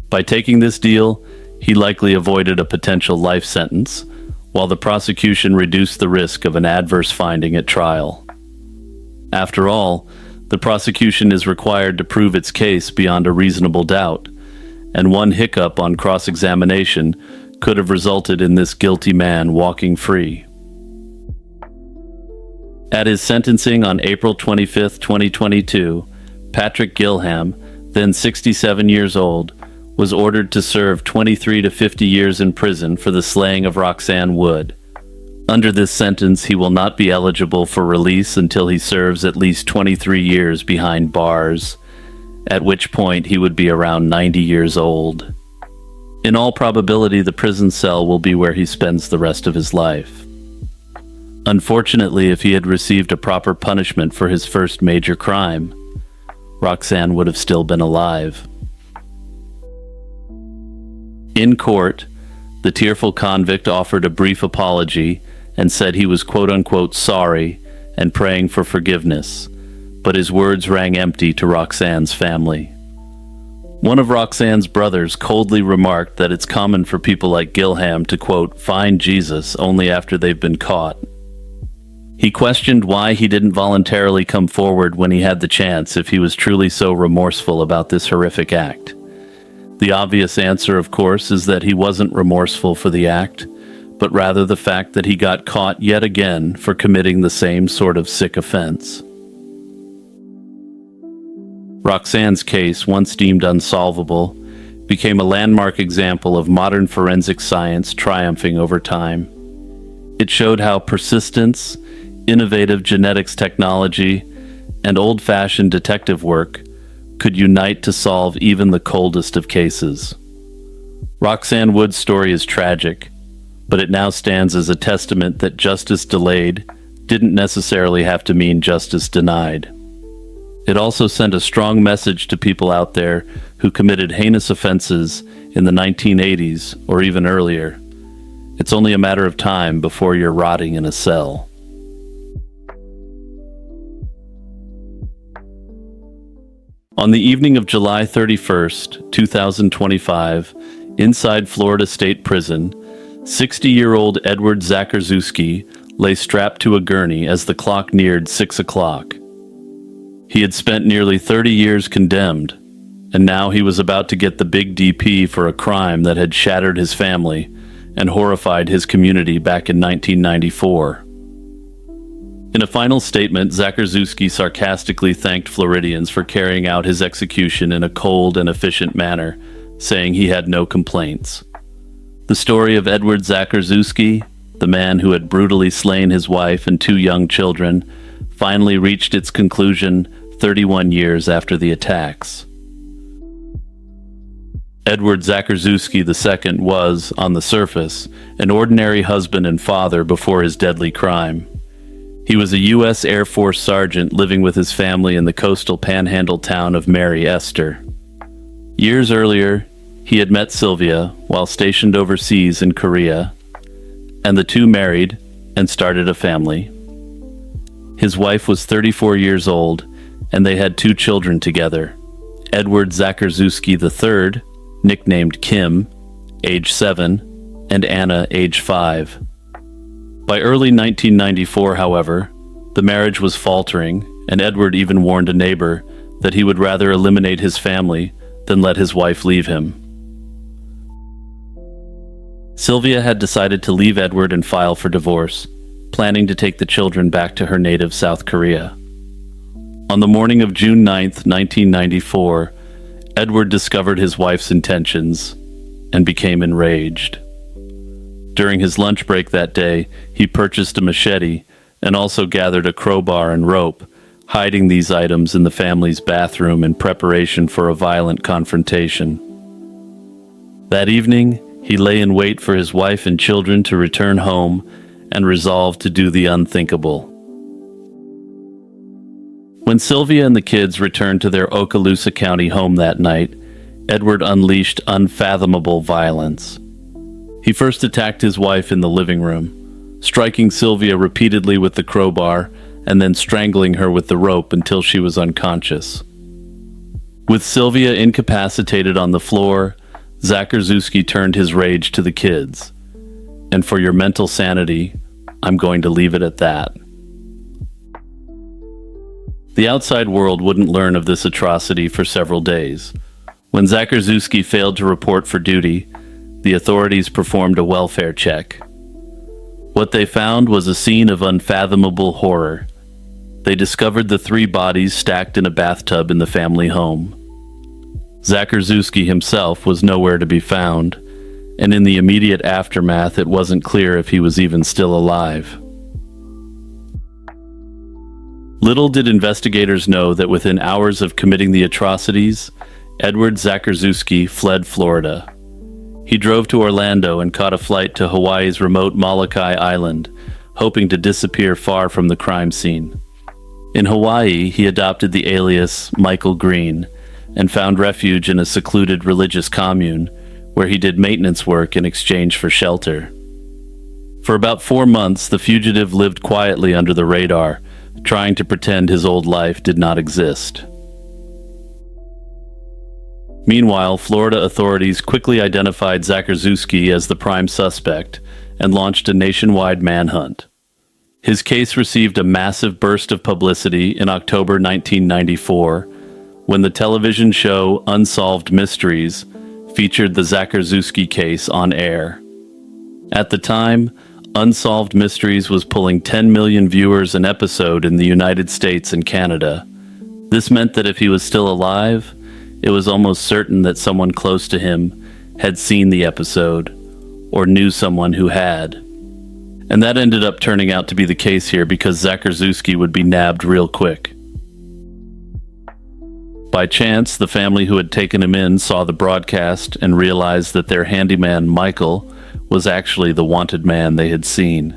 By taking this deal, he likely avoided a potential life sentence, while the prosecution reduced the risk of an adverse finding at trial. After all, the prosecution is required to prove its case beyond a reasonable doubt, and one hiccup on cross-examination could have resulted in this guilty man walking free. At his sentencing on April 25, 2022, Patrick Gillham, then 67 years old, was ordered to serve 23 to 50 years in prison for the slaying of Roxanne Wood. Under this sentence, he will not be eligible for release until he serves at least 23 years behind bars, at which point he would be around 90 years old. In all probability, the prison cell will be where he spends the rest of his life. Unfortunately, if he had received a proper punishment for his first major crime, Roxanne would have still been alive. In court, the tearful convict offered a brief apology and said he was quote-unquote sorry and praying for forgiveness, but his words rang empty to Roxanne's family. One of Roxanne's brothers coldly remarked that it's common for people like Gillham to, quote, find Jesus only after they've been caught. He questioned why he didn't voluntarily come forward when he had the chance if he was truly so remorseful about this horrific act. The obvious answer, of course, is that he wasn't remorseful for the act, but rather the fact that he got caught yet again for committing the same sort of sick offense. Roxanne's case, once deemed unsolvable, became a landmark example of modern forensic science triumphing over time. It showed how persistence, innovative genetics technology, and old-fashioned detective work could unite to solve even the coldest of cases. Roxanne Wood's story is tragic, but it now stands as a testament that justice delayed didn't necessarily have to mean justice denied. It also sent a strong message to people out there who committed heinous offenses in the 1980s or even earlier. It's only a matter of time before you're rotting in a cell. On the evening of July 31st, 2025, inside Florida State Prison, 60-year-old Edward Zakarzewski lay strapped to a gurney as the clock neared 6 o'clock. He had spent nearly 30 years condemned, and now he was about to get the big DP for a crime that had shattered his family and horrified his community back in 1994. In a final statement, Zakarzewski sarcastically thanked Floridians for carrying out his execution in a cold and efficient manner, saying he had no complaints. The story of Edward Zakarzewski, the man who had brutally slain his wife and 2 young children, finally reached its conclusion 31 years after the attacks. Edward Zakarzewski II was, on the surface, an ordinary husband and father before his deadly crime. He was a U.S. Air Force sergeant living with his family in the coastal panhandle town of Mary Esther. Years earlier, he had met Sylvia while stationed overseas in Korea, and the two married and started a family. His wife was 34 years old, and they had 2 children together, Edward Zakarzewski III, nicknamed Kim, age 7, and Anna, age 5. By early 1994, however, the marriage was faltering, and Edward even warned a neighbor that he would rather eliminate his family than let his wife leave him. Sylvia had decided to leave Edward and file for divorce, planning to take the children back to her native South Korea. On the morning of June 9, 1994, Edward discovered his wife's intentions and became enraged. During his lunch break that day, he purchased a machete and also gathered a crowbar and rope, hiding these items in the family's bathroom in preparation for a violent confrontation. That evening, he lay in wait for his wife and children to return home and resolved to do the unthinkable. When Sylvia and the kids returned to their Okaloosa County home that night, Edward unleashed unfathomable violence. He first attacked his wife in the living room, striking Sylvia repeatedly with the crowbar and then strangling her with the rope until she was unconscious. With Sylvia incapacitated on the floor, Zakarzewski turned his rage to the kids. And for your mental sanity, I'm going to leave it at that. The outside world wouldn't learn of this atrocity for several days. When Zakarzewski failed to report for duty, the authorities performed a welfare check. What they found was a scene of unfathomable horror. They discovered the 3 bodies stacked in a bathtub in the family home. Zakarzewski himself was nowhere to be found, and in the immediate aftermath it wasn't clear if he was even still alive. Little did investigators know that within hours of committing the atrocities, Edward Zakarzewski fled Florida. He drove to Orlando and caught a flight to Hawaii's remote Molokai Island, hoping to disappear far from the crime scene. In Hawaii, he adopted the alias Michael Green and found refuge in a secluded religious commune where he did maintenance work in exchange for shelter. For about 4 months, the fugitive lived quietly under the radar, trying to pretend his old life did not exist. Meanwhile, Florida authorities quickly identified Zakarzewski as the prime suspect and launched a nationwide manhunt. His case received a massive burst of publicity in October 1994 when the television show Unsolved Mysteries featured the Zakarzewski case on air. At the time, Unsolved Mysteries was pulling 10 million viewers an episode in the United States and Canada. This meant that if he was still alive, it was almost certain that someone close to him had seen the episode or knew someone who had. And that ended up turning out to be the case here because Zacharzewski would be nabbed real quick. By chance, the family who had taken him in saw the broadcast and realized that their handyman, Michael, was actually the wanted man they had seen.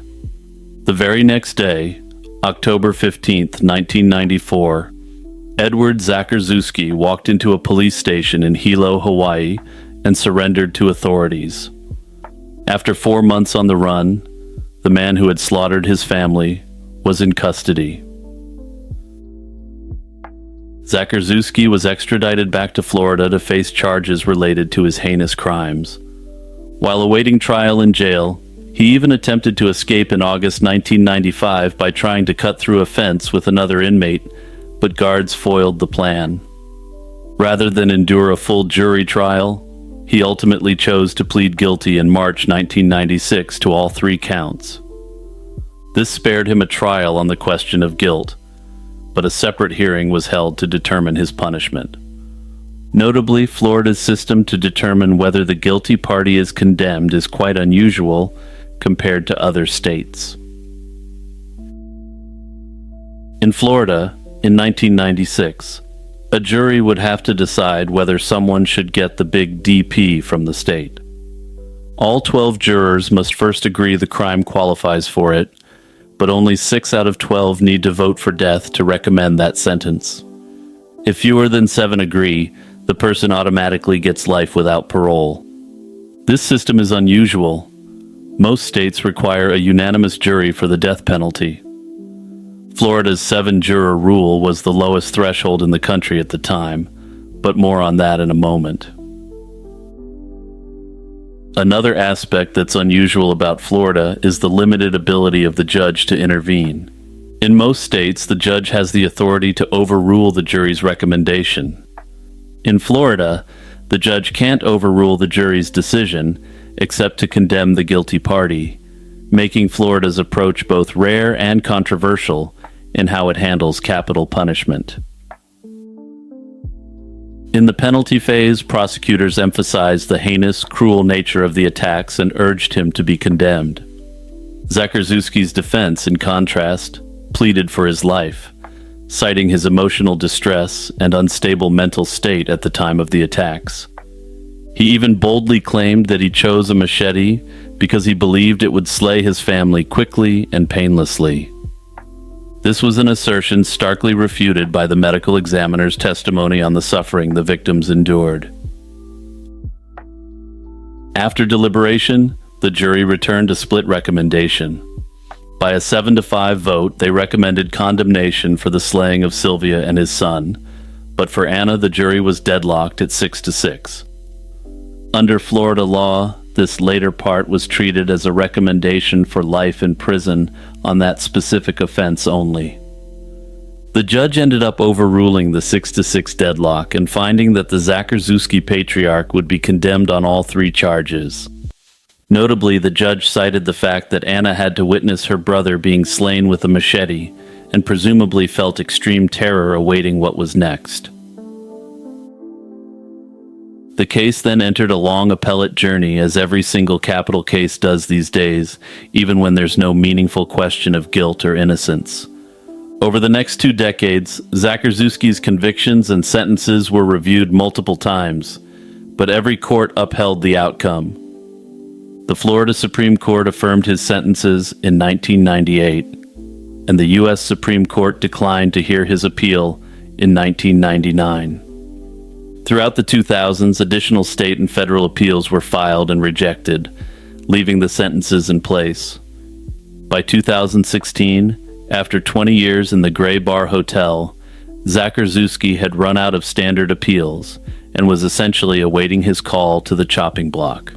The very next day, October 15th, 1994, Edward Zacharzewski walked into a police station in Hilo, Hawaii, and surrendered to authorities. After 4 months on the run, the man who had slaughtered his family was in custody. Zacharzewski was extradited back to Florida to face charges related to his heinous crimes. While awaiting trial in jail, he even attempted to escape in August 1995 by trying to cut through a fence with another inmate, but guards foiled the plan. Rather than endure a full jury trial, he ultimately chose to plead guilty in March 1996 to all 3 counts. This spared him a trial on the question of guilt, but a separate hearing was held to determine his punishment. Notably, Florida's system to determine whether the guilty party is condemned is quite unusual compared to other states. In Florida, in 1996, a jury would have to decide whether someone should get the big DP from the state. All 12 jurors must first agree the crime qualifies for it, but only 6 out of 12 need to vote for death to recommend that sentence. If fewer than 7 agree, the person automatically gets life without parole. This system is unusual. Most states require a unanimous jury for the death penalty. Florida's 7-juror rule was the lowest threshold in the country at the time, but more on that in a moment. Another aspect that's unusual about Florida is the limited ability of the judge to intervene. In most states, the judge has the authority to overrule the jury's recommendation. In Florida, the judge can't overrule the jury's decision except to condemn the guilty party, making Florida's approach both rare and controversial in how it handles capital punishment. In the penalty phase, prosecutors emphasized the heinous, cruel nature of the attacks and urged him to be condemned. Zacharzewski's defense, in contrast, pleaded for his life, citing his emotional distress and unstable mental state at the time of the attacks. He even boldly claimed that he chose a machete because he believed it would slay his family quickly and painlessly. This was an assertion starkly refuted by the medical examiner's testimony on the suffering the victims endured. After deliberation, the jury returned a split recommendation. By a 7-5 vote, they recommended condemnation for the slaying of Sylvia and his son, but for Anna, the jury was deadlocked at 6-6. Under Florida law, this later part was treated as a recommendation for life in prison on that specific offense only. The judge ended up overruling the 6-6 deadlock and finding that the Zacharzewski patriarch would be condemned on all 3 charges. Notably, the judge cited the fact that Anna had to witness her brother being slain with a machete and presumably felt extreme terror awaiting what was next. The case then entered a long appellate journey, as every single capital case does these days, even when there's no meaningful question of guilt or innocence. Over the next 2 decades, Zacharzewski's convictions and sentences were reviewed multiple times, but every court upheld the outcome. The Florida Supreme Court affirmed his sentences in 1998, and the U.S. Supreme Court declined to hear his appeal in 1999. Throughout the 2000s, additional state and federal appeals were filed and rejected, leaving the sentences in place. By 2016, after 20 years in the Gray Bar Hotel, Zacharzewski had run out of standard appeals and was essentially awaiting his call to the chopping block.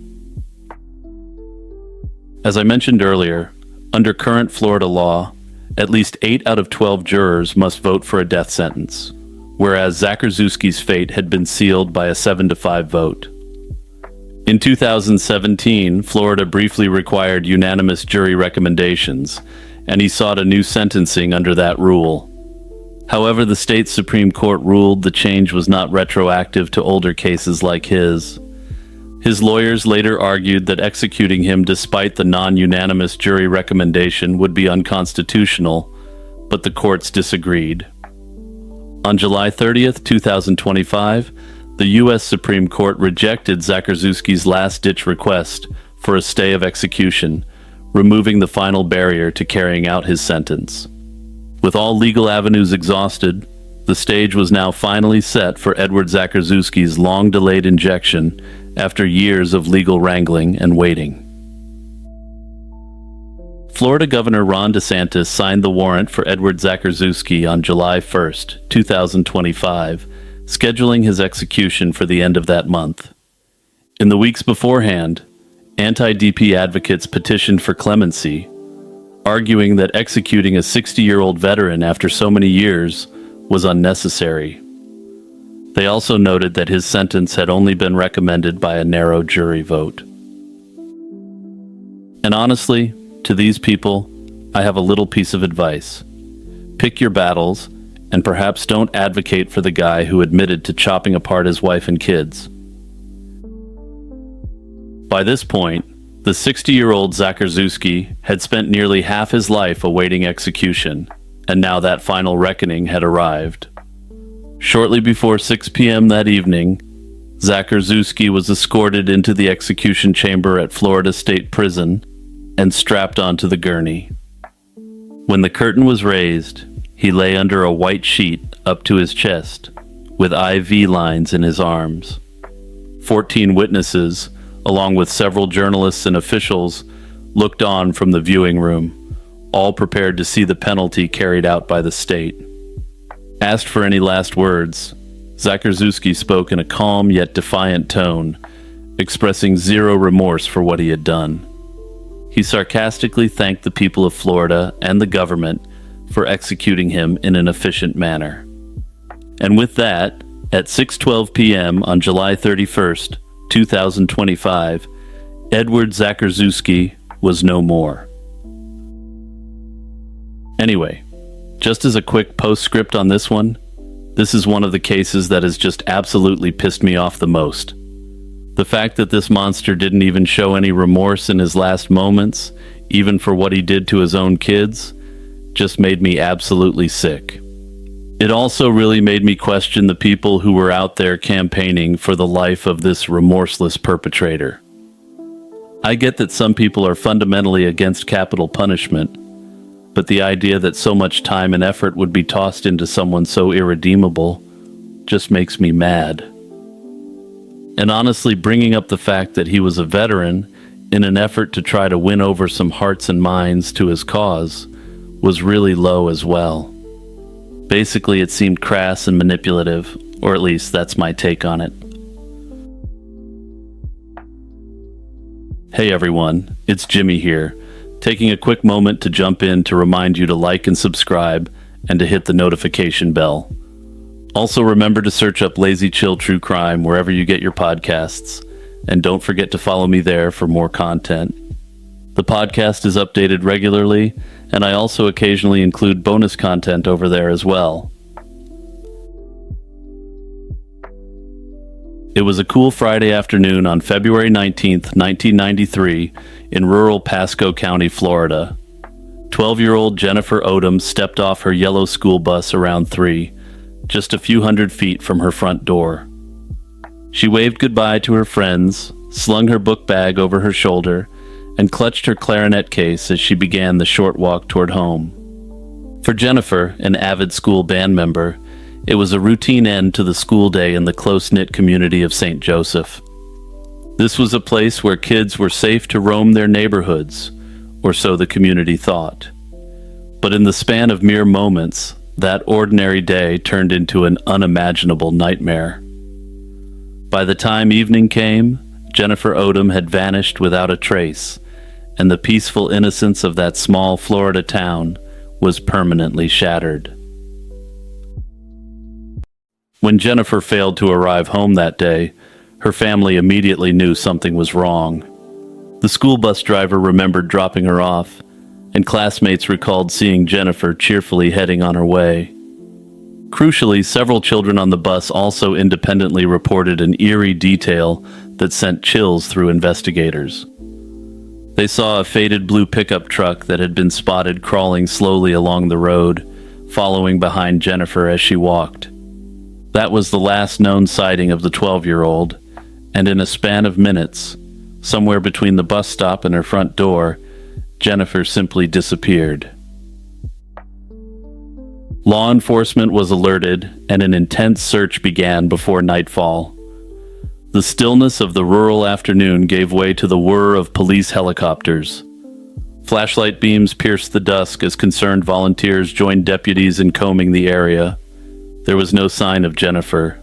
As I mentioned earlier, under current Florida law, at least 8 out of 12 jurors must vote for a death sentence, whereas Zacharzewski's fate had been sealed by a 7-5 vote. In 2017, Florida briefly required unanimous jury recommendations, and he sought a new sentencing under that rule. However, the state Supreme Court ruled the change was not retroactive to older cases like his. His lawyers later argued that executing him despite the non-unanimous jury recommendation would be unconstitutional, but the courts disagreed. On July 30th, 2025, the U.S. Supreme Court rejected Zacharzewski's last-ditch request for a stay of execution, removing the final barrier to carrying out his sentence. With all legal avenues exhausted, the stage was now finally set for Edward Zacharzewski's long-delayed injection after years of legal wrangling and waiting. Florida Governor Ron DeSantis signed the warrant for Edward Zacharzewski on July 1st, 2025, scheduling his execution for the end of that month. In the weeks beforehand, anti-DP advocates petitioned for clemency, arguing that executing a 60-year-old veteran after so many years was unnecessary. They also noted that his sentence had only been recommended by a narrow jury vote. And honestly, to these people, I have a little piece of advice. Pick your battles, and perhaps don't advocate for the guy who admitted to chopping apart his wife and kids. By this point, the 60-year-old Zacharzewski had spent nearly half his life awaiting execution, and now that final reckoning had arrived. Shortly before 6 p.m. that evening, Zacharzewski was escorted into the execution chamber at Florida State Prison and strapped onto the gurney. When the curtain was raised, he lay under a white sheet up to his chest, with IV lines in his arms. 14 witnesses, along with several journalists and officials, looked on from the viewing room, all prepared to see the penalty carried out by the state. Asked for any last words, Zacharzewski spoke in a calm yet defiant tone, expressing zero remorse for what he had done. He sarcastically thanked the people of Florida and the government for executing him in an efficient manner. And with that, at 6:12 p.m. on July 31st, 2025, Edward Zacharzewski was no more. Anyway, just as a quick postscript on this one, this is one of the cases that has just absolutely pissed me off the most. The fact that this monster didn't even show any remorse in his last moments, even for what he did to his own kids, just made me absolutely sick. It also really made me question the people who were out there campaigning for the life of this remorseless perpetrator. I get that some people are fundamentally against capital punishment, but the idea that so much time and effort would be tossed into someone so irredeemable just makes me mad. And honestly, bringing up the fact that he was a veteran in an effort to try to win over some hearts and minds to his cause was really low as well. Basically, it seemed crass and manipulative, or at least that's my take on it. Hey everyone, it's Jimmy here, taking a quick moment to jump in to remind you to like and subscribe and to hit the notification bell. Also remember to search up Lazy Chill True Crime wherever you get your podcasts, and don't forget to follow me there for more content. The podcast is updated regularly, and I also occasionally include bonus content over there as well. It was a cool Friday afternoon on February 19th, 1993, in rural Pasco County, Florida. 12-year-old Jennifer Odom stepped off her yellow school bus around 3, just a few hundred feet from her front door. She waved goodbye to her friends, slung her book bag over her shoulder, and clutched her clarinet case as she began the short walk toward home. For Jennifer, an avid school band member, it was a routine end to the school day in the close-knit community of St. Joseph. This was a place where kids were safe to roam their neighborhoods, or so the community thought. But in the span of mere moments, that ordinary day turned into an unimaginable nightmare. By the time evening came, Jennifer Odom had vanished without a trace, and the peaceful innocence of that small Florida town was permanently shattered. When Jennifer failed to arrive home that day, her family immediately knew something was wrong. The school bus driver remembered dropping her off, and classmates recalled seeing Jennifer cheerfully heading on her way. Crucially, several children on the bus also independently reported an eerie detail that sent chills through investigators. They saw a faded blue pickup truck that had been spotted crawling slowly along the road, following behind Jennifer as she walked. That was the last known sighting of the 12-year-old, and in a span of minutes, somewhere between the bus stop and her front door, Jennifer simply disappeared. Law enforcement was alerted, and an intense search began before nightfall. The stillness of the rural afternoon gave way to the whir of police helicopters. Flashlight beams pierced the dusk as concerned volunteers joined deputies in combing the area. There was no sign of Jennifer,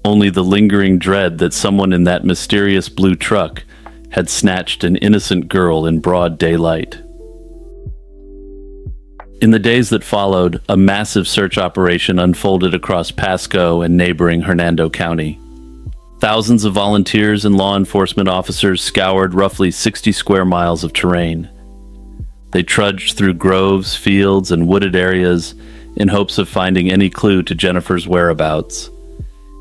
only the lingering dread that someone in that mysterious blue truck had snatched an innocent girl in broad daylight. In the days that followed, a massive search operation unfolded across Pasco and neighboring Hernando County. Thousands of volunteers and law enforcement officers scoured roughly 60 square miles of terrain. They trudged through groves, fields, and wooded areas in hopes of finding any clue to Jennifer's whereabouts.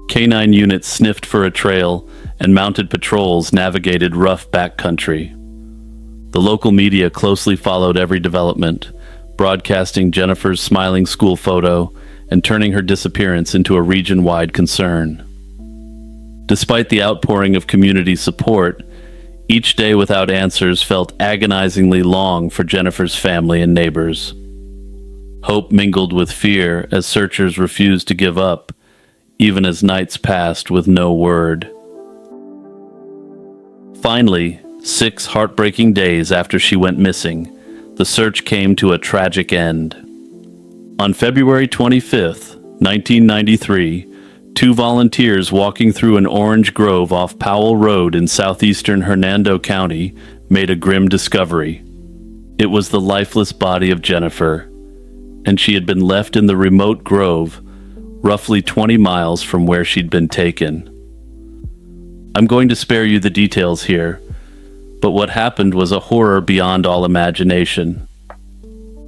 Canine units sniffed for a trail, and mounted patrols navigated rough backcountry. The local media closely followed every development, broadcasting Jennifer's smiling school photo and turning her disappearance into a region-wide concern. Despite the outpouring of community support, each day without answers felt agonizingly long for Jennifer's family and neighbors. Hope mingled with fear as searchers refused to give up, even as nights passed with no word. Finally, 6 heartbreaking days after she went missing, the search came to a tragic end. On February 25, 1993, 2 volunteers walking through an orange grove off Powell Road in southeastern Hernando County made a grim discovery. It was the lifeless body of Jennifer, and she had been left in the remote grove, roughly 20 miles from where she'd been taken. I'm going to spare you the details here, but what happened was a horror beyond all imagination.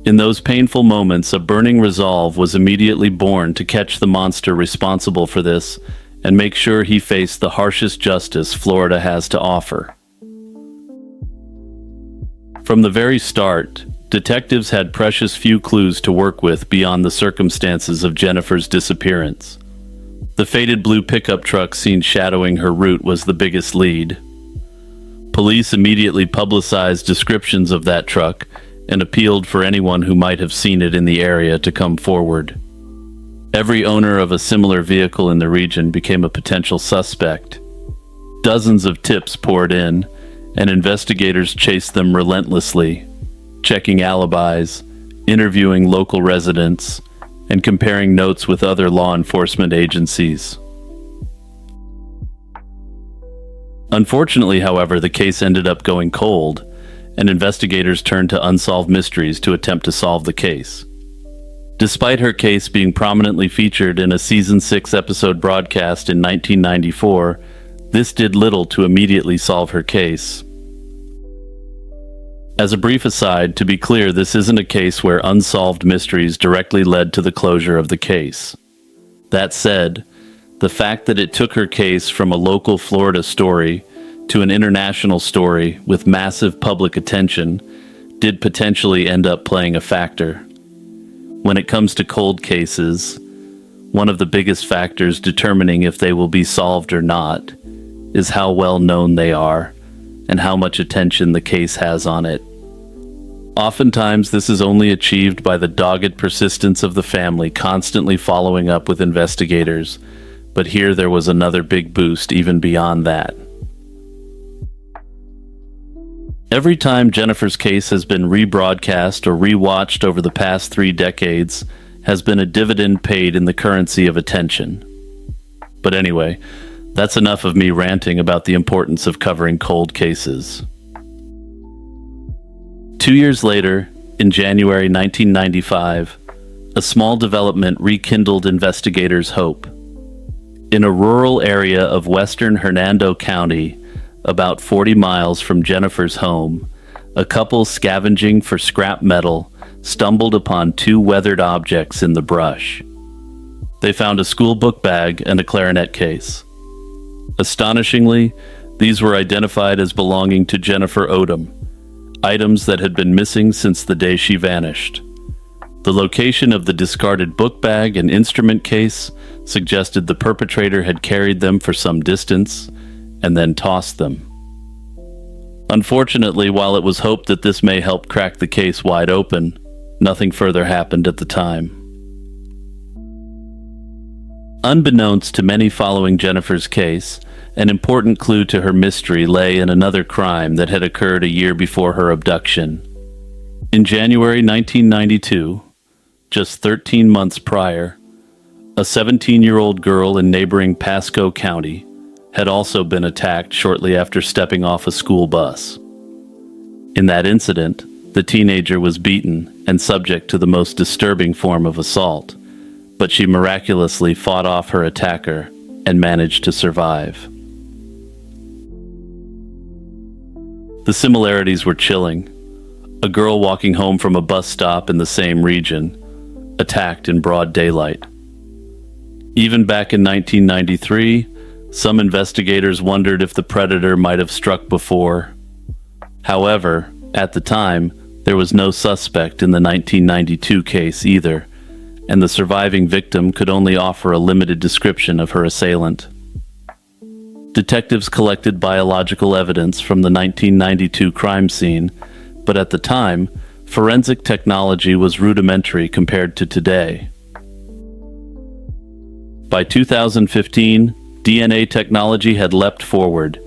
In those painful moments, a burning resolve was immediately born to catch the monster responsible for this and make sure he faced the harshest justice Florida has to offer. From the very start, detectives had precious few clues to work with beyond the circumstances of Jennifer's disappearance. The faded blue pickup truck seen shadowing her route was the biggest lead. Police immediately publicized descriptions of that truck and appealed for anyone who might have seen it in the area to come forward. Every owner of a similar vehicle in the region became a potential suspect. Dozens of tips poured in, and investigators chased them relentlessly, checking alibis, interviewing local residents, and comparing notes with other law enforcement agencies. Unfortunately, however, the case ended up going cold, and investigators turned to unsolved mysteries to attempt to solve the case. Despite her case being prominently featured in a season 6 episode broadcast in 1994, this did little to immediately solve her case. As a brief aside, to be clear, this isn't a case where unsolved mysteries directly led to the closure of the case. That said, the fact that it took her case from a local Florida story to an international story with massive public attention did potentially end up playing a factor. When it comes to cold cases, one of the biggest factors determining if they will be solved or not is how well known they are and how much attention the case has on it. Oftentimes, this is only achieved by the dogged persistence of the family constantly following up with investigators, but here there was another big boost even beyond that. Every time Jennifer's case has been rebroadcast or rewatched over the past 3 decades has been a dividend paid in the currency of attention. But anyway, that's enough of me ranting about the importance of covering cold cases. 2 years later, in January 1995, a small development rekindled investigators' hope. In a rural area of western Hernando County, about 40 miles from Jennifer's home, a couple scavenging for scrap metal stumbled upon 2 weathered objects in the brush. They found a school book bag and a clarinet case. Astonishingly, these were identified as belonging to Jennifer Odom, items that had been missing since the day she vanished. The location of the discarded book bag and instrument case suggested the perpetrator had carried them for some distance and then tossed them. Unfortunately, while it was hoped that this may help crack the case wide open, nothing further happened at the time. Unbeknownst to many following Jennifer's case, an important clue to her mystery lay in another crime that had occurred a year before her abduction. In January 1992, just 13 months prior, a 17-year-old girl in neighboring Pasco County had also been attacked shortly after stepping off a school bus. In that incident, the teenager was beaten and subject to the most disturbing form of assault, but she miraculously fought off her attacker and managed to survive. The similarities were chilling. A girl walking home from a bus stop in the same region, attacked in broad daylight. Even back in 1993, some investigators wondered if the predator might have struck before. However, at the time, there was no suspect in the 1992 case either, and the surviving victim could only offer a limited description of her assailant. Detectives collected biological evidence from the 1992 crime scene, but at the time, forensic technology was rudimentary compared to today. By 2015, DNA technology had leapt forward,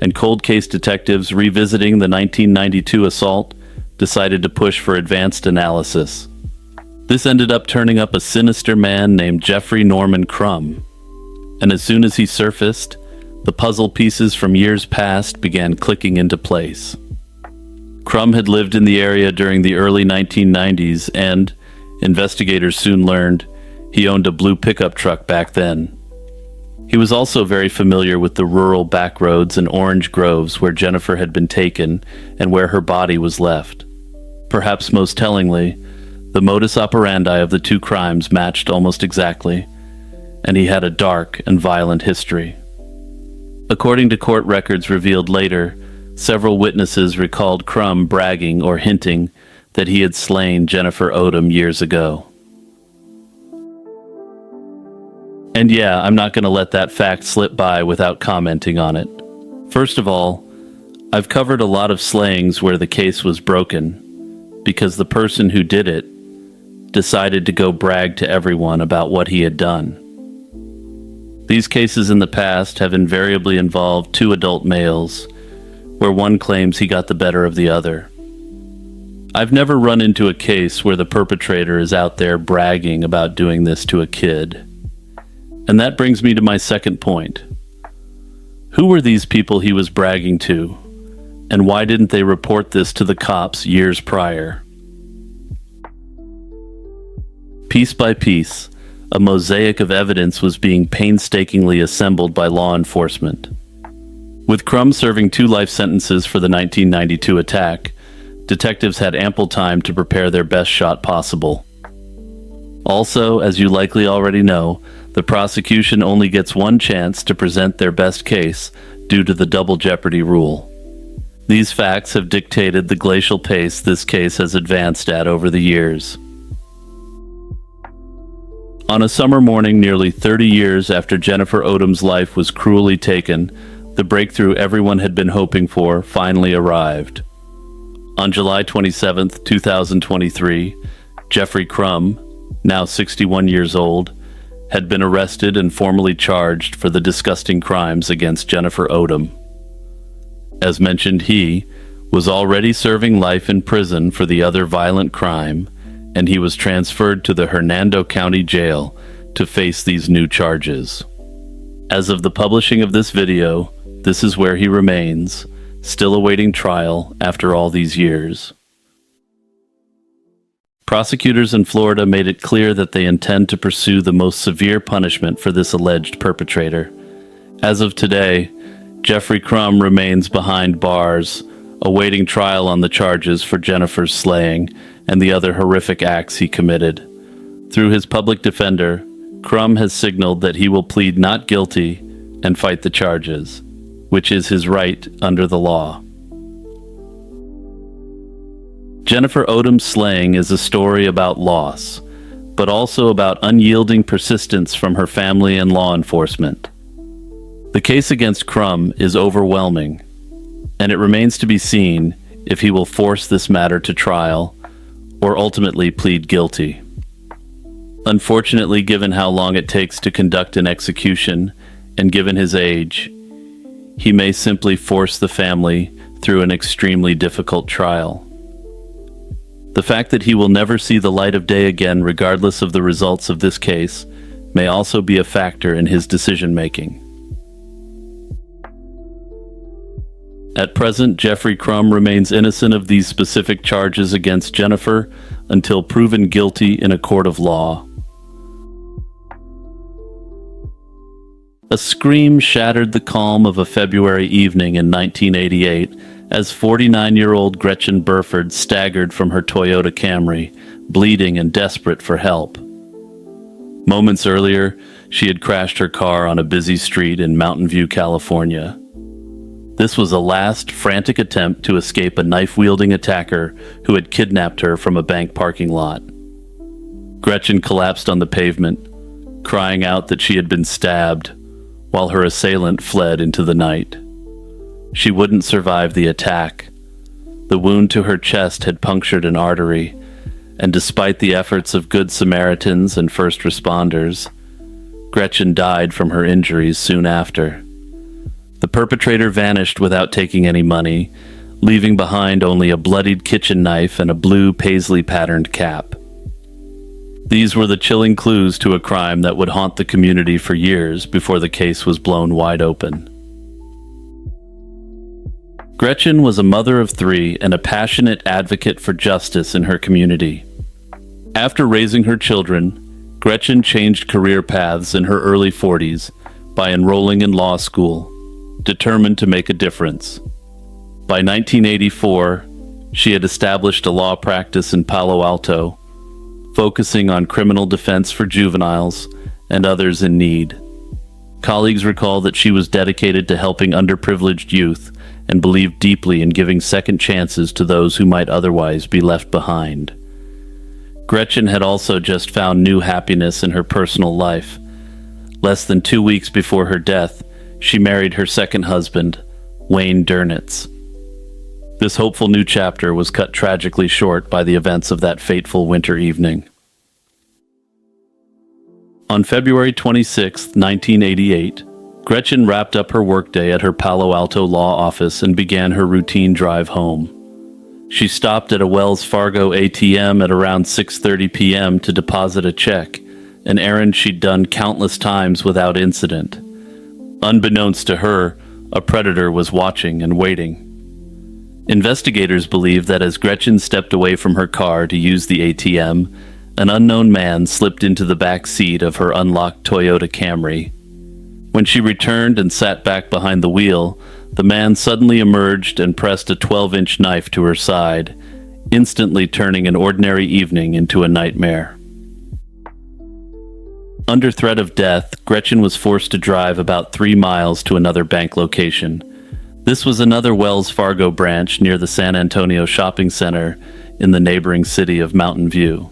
and cold case detectives revisiting the 1992 assault decided to push for advanced analysis. This ended up turning up a sinister man named Jeffrey Norman Crum, and as soon as he surfaced, the puzzle pieces from years past began clicking into place. Crum had lived in the area during the early 1990s, and, investigators soon learned, he owned a blue pickup truck back then. He was also very familiar with the rural backroads and orange groves where Jennifer had been taken and where her body was left. Perhaps most tellingly, the modus operandi of the two crimes matched almost exactly, and he had a dark and violent history. According to court records revealed later, several witnesses recalled Crum bragging or hinting that he had slain Jennifer Odom years ago. And yeah, I'm not going to let that fact slip by without commenting on it. First of all, I've covered a lot of slayings where the case was broken because the person who did it decided to go brag to everyone about what he had done. These cases in the past have invariably involved two adult males, where one claims he got the better of the other. I've never run into a case where the perpetrator is out there bragging about doing this to a kid. And that brings me to my second point. Who were these people he was bragging to, and why didn't they report this to the cops years prior? Piece by piece, a mosaic of evidence was being painstakingly assembled by law enforcement. With Crum serving 2 life sentences for the 1992 attack, detectives had ample time to prepare their best shot possible. Also, as you likely already know, the prosecution only gets one chance to present their best case due to the double jeopardy rule. These facts have dictated the glacial pace this case has advanced at over the years. On a summer morning nearly 30 years after Jennifer Odom's life was cruelly taken, the breakthrough everyone had been hoping for finally arrived. On July 27, 2023, Jeffrey Crum, now 61 years old, had been arrested and formally charged for the disgusting crimes against Jennifer Odom. As mentioned, he was already serving life in prison for the other violent crime, and he was transferred to the Hernando County Jail to face these new charges. As of the publishing of this video, this is where he remains, still awaiting trial after all these years. Prosecutors in Florida made it clear that they intend to pursue the most severe punishment for this alleged perpetrator. As of today, Jeffrey Crum remains behind bars, awaiting trial on the charges for Jennifer's slaying and the other horrific acts he committed. Through his public defender, Crum has signaled that he will plead not guilty and fight the charges, which is his right under the law. Jennifer Odom's slaying is a story about loss, but also about unyielding persistence from her family and law enforcement. The case against Crum is overwhelming, and it remains to be seen if he will force this matter to trial or ultimately plead guilty. Unfortunately, given how long it takes to conduct an execution, and given his age, he may simply force the family through an extremely difficult trial. The fact that he will never see the light of day again, regardless of the results of this case, may also be a factor in his decision-making. At present, Jeffrey Crum remains innocent of these specific charges against Jennifer until proven guilty in a court of law. A scream shattered the calm of a February evening in 1988 as 49-year-old Gretchen Burford staggered from her Toyota Camry, bleeding and desperate for help. Moments earlier, she had crashed her car on a busy street in Mountain View, California. This was a last, frantic attempt to escape a knife-wielding attacker who had kidnapped her from a bank parking lot. Gretchen collapsed on the pavement, crying out that she had been stabbed, while her assailant fled into the night. She wouldn't survive the attack. The wound to her chest had punctured an artery, and despite the efforts of good Samaritans and first responders, Gretchen died from her injuries soon after. The perpetrator vanished without taking any money, leaving behind only a bloodied kitchen knife and a blue paisley-patterned cap. These were the chilling clues to a crime that would haunt the community for years before the case was blown wide open. Gretchen was a mother of 3 and a passionate advocate for justice in her community. After raising her children, Gretchen changed career paths in her early 40s by enrolling in law school, determined to make a difference. By 1984, she had established a law practice in Palo Alto, focusing on criminal defense for juveniles and others in need. Colleagues recall that she was dedicated to helping underprivileged youth and believed deeply in giving second chances to those who might otherwise be left behind. Gretchen had also just found new happiness in her personal life. Less than 2 weeks before her death, she married her second husband, Wayne Durnitz. This hopeful new chapter was cut tragically short by the events of that fateful winter evening. On February 26, 1988, Gretchen wrapped up her workday at her Palo Alto law office and began her routine drive home. She stopped at a Wells Fargo ATM at around 6:30 p.m. to deposit a check, an errand she'd done countless times without incident. Unbeknownst to her, a predator was watching and waiting. Investigators believe that as Gretchen stepped away from her car to use the ATM, an unknown man slipped into the back seat of her unlocked Toyota Camry. When she returned and sat back behind the wheel, the man suddenly emerged and pressed a 12-inch knife to her side, instantly turning an ordinary evening into a nightmare. Under threat of death, Gretchen was forced to drive about 3 miles to another bank location. This was another Wells Fargo branch near the San Antonio shopping center in the neighboring city of Mountain View.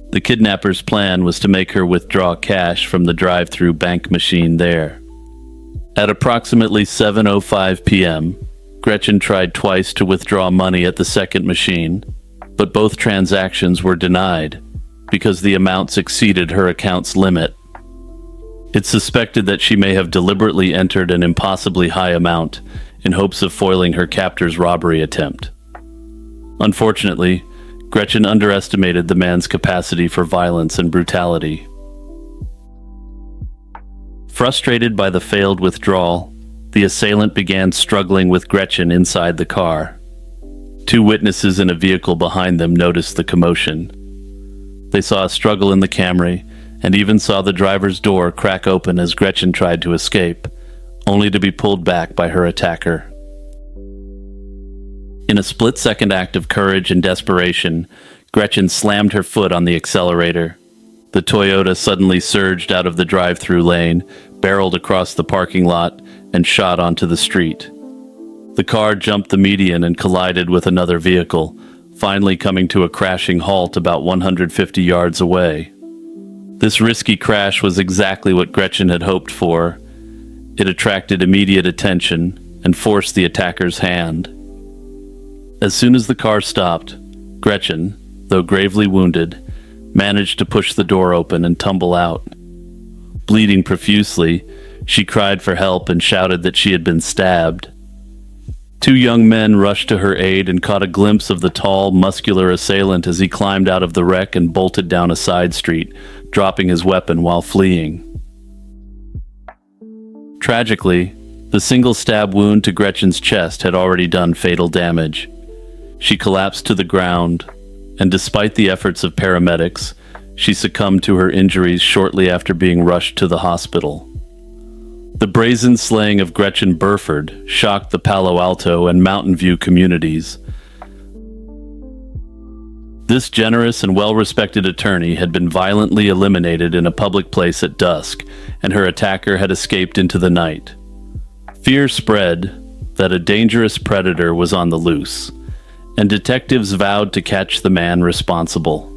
The kidnapper's plan was to make her withdraw cash from the drive-through bank machine there. At approximately 7:05 p.m., Gretchen tried twice to withdraw money at the second machine, but both transactions were denied because the amounts exceeded her account's limit. It's suspected that she may have deliberately entered an impossibly high amount in hopes of foiling her captor's robbery attempt. Unfortunately, Gretchen underestimated the man's capacity for violence and brutality. Frustrated by the failed withdrawal, the assailant began struggling with Gretchen inside the car. 2 witnesses in a vehicle behind them noticed the commotion. They saw a struggle in the Camry and even saw the driver's door crack open as Gretchen tried to escape, only to be pulled back by her attacker. In a split-second act of courage and desperation, Gretchen slammed her foot on the accelerator. The Toyota suddenly surged out of the drive-through lane, barreled across the parking lot, and shot onto the street. The car jumped the median and collided with another vehicle, finally coming to a crashing halt about 150 yards away. This risky crash was exactly what Gretchen had hoped for. It attracted immediate attention and forced the attacker's hand. As soon as the car stopped, Gretchen, though gravely wounded, managed to push the door open and tumble out. Bleeding profusely, she cried for help and shouted that she had been stabbed. Two young men rushed to her aid and caught a glimpse of the tall, muscular assailant as he climbed out of the wreck and bolted down a side street, dropping his weapon while fleeing. Tragically, the single stab wound to Gretchen's chest had already done fatal damage. She collapsed to the ground, and despite the efforts of paramedics, she succumbed to her injuries shortly after being rushed to the hospital. The brazen slaying of Gretchen Burford shocked the Palo Alto and Mountain View communities. This generous and well-respected attorney had been violently eliminated in a public place at dusk, and her attacker had escaped into the night. Fear spread that a dangerous predator was on the loose, and detectives vowed to catch the man responsible.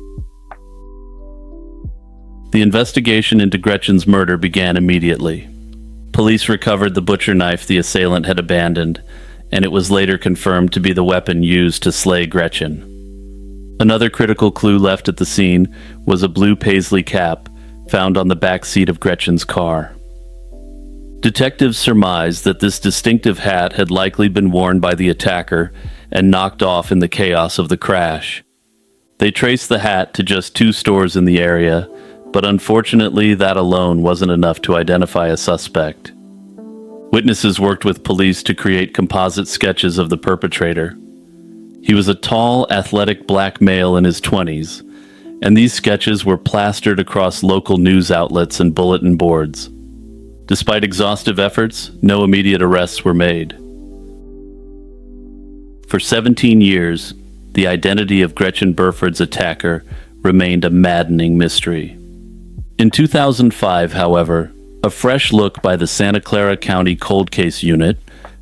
The investigation into Gretchen's murder began immediately. Police recovered the butcher knife the assailant had abandoned, and it was later confirmed to be the weapon used to slay Gretchen. Another critical clue left at the scene was a blue paisley cap found on the back seat of Gretchen's car. Detectives surmised that this distinctive hat had likely been worn by the attacker and knocked off in the chaos of the crash. They traced the hat to just 2 stores in the area, but unfortunately that alone wasn't enough to identify a suspect. Witnesses worked with police to create composite sketches of the perpetrator. He was a tall, athletic black male in his 20s, and these sketches were plastered across local news outlets and bulletin boards. Despite exhaustive efforts, no immediate arrests were made. For 17 years, the identity of Gretchen Burford's attacker remained a maddening mystery. In 2005, however, a fresh look by the Santa Clara County Cold Case Unit,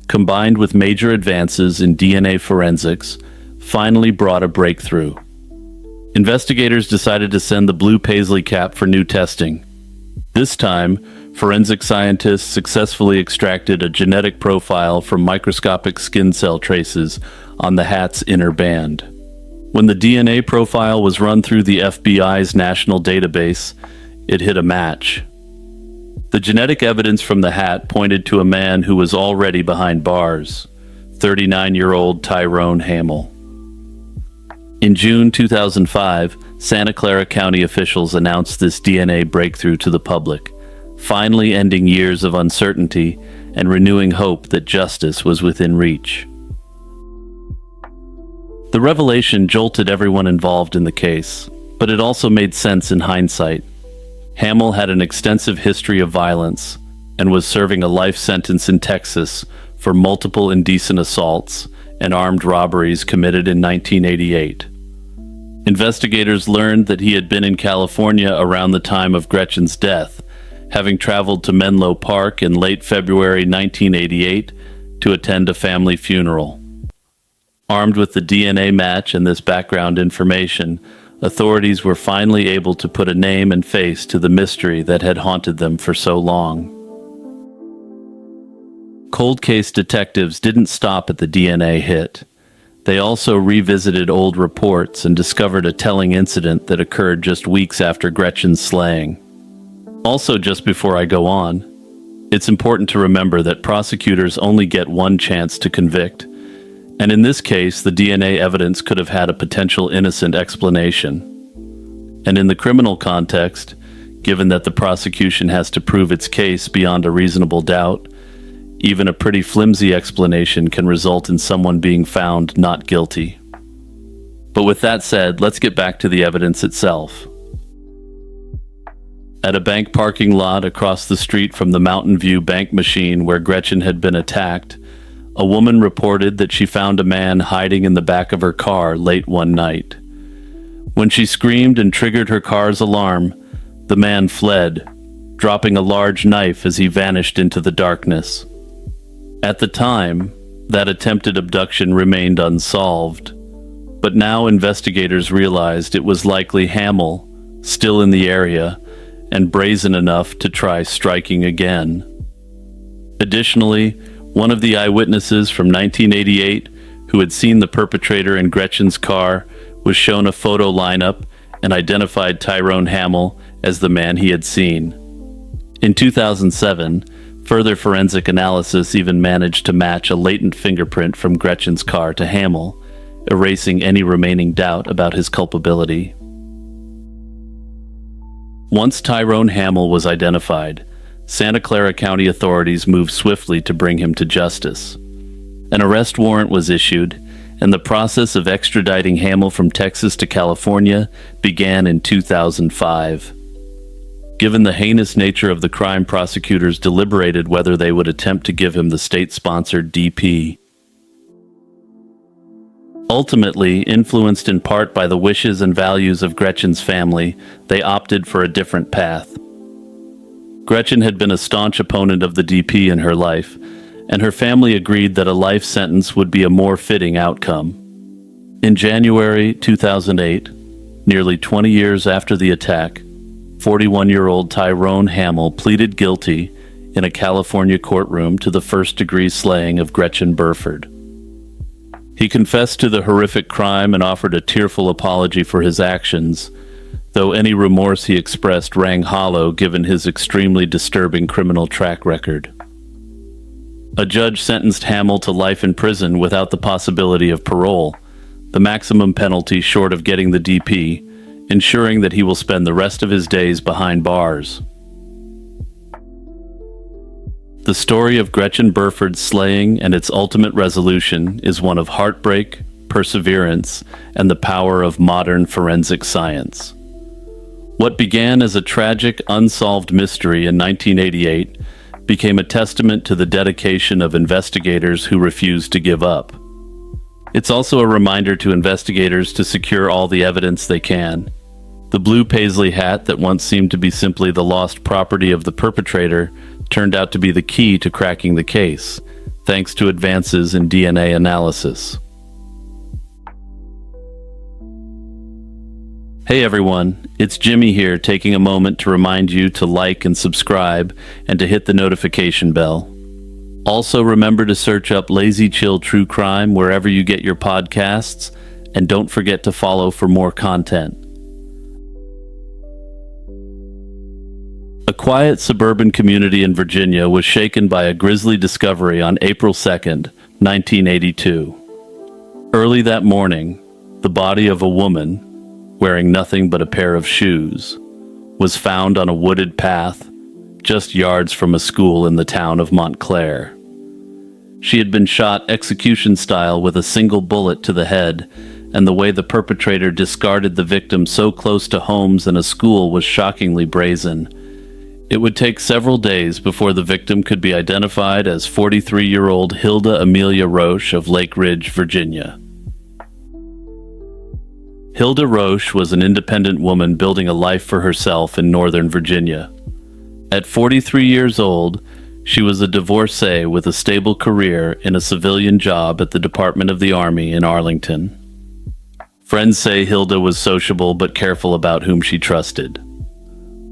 combined with major advances in DNA forensics, finally brought a breakthrough. Investigators decided to send the blue paisley cap for new testing. This time, forensic scientists successfully extracted a genetic profile from microscopic skin cell traces on the hat's inner band. When the DNA profile was run through the FBI's national database, it hit a match. The genetic evidence from the hat pointed to a man who was already behind bars, 39-year-old Tyrone Hamill. In June 2005, Santa Clara County officials announced this DNA breakthrough to the public, finally ending years of uncertainty and renewing hope that justice was within reach. The revelation jolted everyone involved in the case, but it also made sense in hindsight. Hamill had an extensive history of violence and was serving a life sentence in Texas for multiple indecent assaults and armed robberies committed in 1988. Investigators learned that he had been in California around the time of Gretchen's death, having traveled to Menlo Park in late February 1988 to attend a family funeral. Armed with the DNA match and this background information, authorities were finally able to put a name and face to the mystery that had haunted them for so long. Cold case detectives didn't stop at the DNA hit. They also revisited old reports and discovered a telling incident that occurred just weeks after Gretchen's slaying. Also, just before I go on, it's important to remember that prosecutors only get one chance to convict, and in this case, the DNA evidence could have had a potential innocent explanation. And in the criminal context, given that the prosecution has to prove its case beyond a reasonable doubt, even a pretty flimsy explanation can result in someone being found not guilty. But with that said, let's get back to the evidence itself. At a bank parking lot across the street from the Mountain View bank machine where Gretchen had been attacked, a woman reported that she found a man hiding in the back of her car late one night. When she screamed and triggered her car's alarm, The man fled, dropping a large knife as he vanished into the darkness. At the time, that attempted abduction remained unsolved, but now investigators realized it was likely Hamill, still in the area, and brazen enough to try striking again. Additionally, one of the eyewitnesses from 1988 who had seen the perpetrator in Gretchen's car was shown a photo lineup and identified Tyrone Hamill as the man he had seen. In 2007, further forensic analysis even managed to match a latent fingerprint from Gretchen's car to Hamill, erasing any remaining doubt about his culpability. Once Tyrone Hamill was identified, Santa Clara County authorities moved swiftly to bring him to justice. An arrest warrant was issued, and the process of extraditing Hamill from Texas to California began in 2005. Given the heinous nature of the crime, prosecutors deliberated whether they would attempt to give him the state-sponsored DP. Ultimately, influenced in part by the wishes and values of Gretchen's family, they opted for a different path. Gretchen had been a staunch opponent of the DP in her life, and her family agreed that a life sentence would be a more fitting outcome. In January 2008, nearly 20 years after the attack, 41-year-old Tyrone Hamill pleaded guilty in a California courtroom to the first-degree slaying of Gretchen Burford. He confessed to the horrific crime and offered a tearful apology for his actions, though any remorse he expressed rang hollow given his extremely disturbing criminal track record. A judge sentenced Hamill to life in prison without the possibility of parole, the maximum penalty short of getting the DP, ensuring that he will spend the rest of his days behind bars. The story of Gretchen Burford's slaying and its ultimate resolution is one of heartbreak, perseverance, and the power of modern forensic science. What began as a tragic, unsolved mystery in 1988 became a testament to the dedication of investigators who refused to give up. It's also a reminder to investigators to secure all the evidence they can. The blue paisley hat that once seemed to be simply the lost property of the perpetrator turned out to be the key to cracking the case, thanks to advances in DNA analysis. Hey everyone, it's Jimmy here, taking a moment to remind you to like and subscribe and to hit the notification bell. Also, remember to search up Lazy Chill True Crime wherever you get your podcasts, and don't forget to follow for more content. A quiet suburban community in Virginia was shaken by a grisly discovery on April 2nd, 1982. Early that morning, the body of a woman, wearing nothing but a pair of shoes, was found on a wooded path just yards from a school in the town of Montclair. She had been shot execution style with a single bullet to the head, and the way the perpetrator discarded the victim so close to homes and a school was shockingly brazen. It would take several days before the victim could be identified as 43-year-old Hilda Amelia Roche of Lake Ridge, Virginia. Hilda Roche was an independent woman building a life for herself in Northern Virginia. At 43 years old, she was a divorcee with a stable career in a civilian job at the Department of the Army in Arlington. Friends say Hilda was sociable but careful about whom she trusted.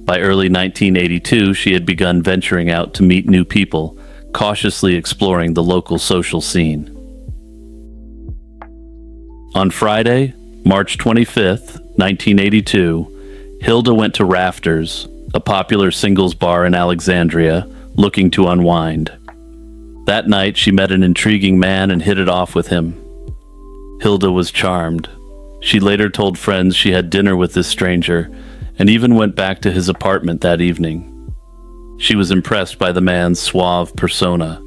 By early 1982, she had begun venturing out to meet new people, cautiously exploring the local social scene. On Friday, March 25th, 1982, Hilda went to Rafters, a popular singles bar in Alexandria, looking to unwind. That night, she met an intriguing man and hit it off with him. Hilda was charmed. She later told friends she had dinner with this stranger, and even went back to his apartment that evening. She was impressed by the man's suave persona.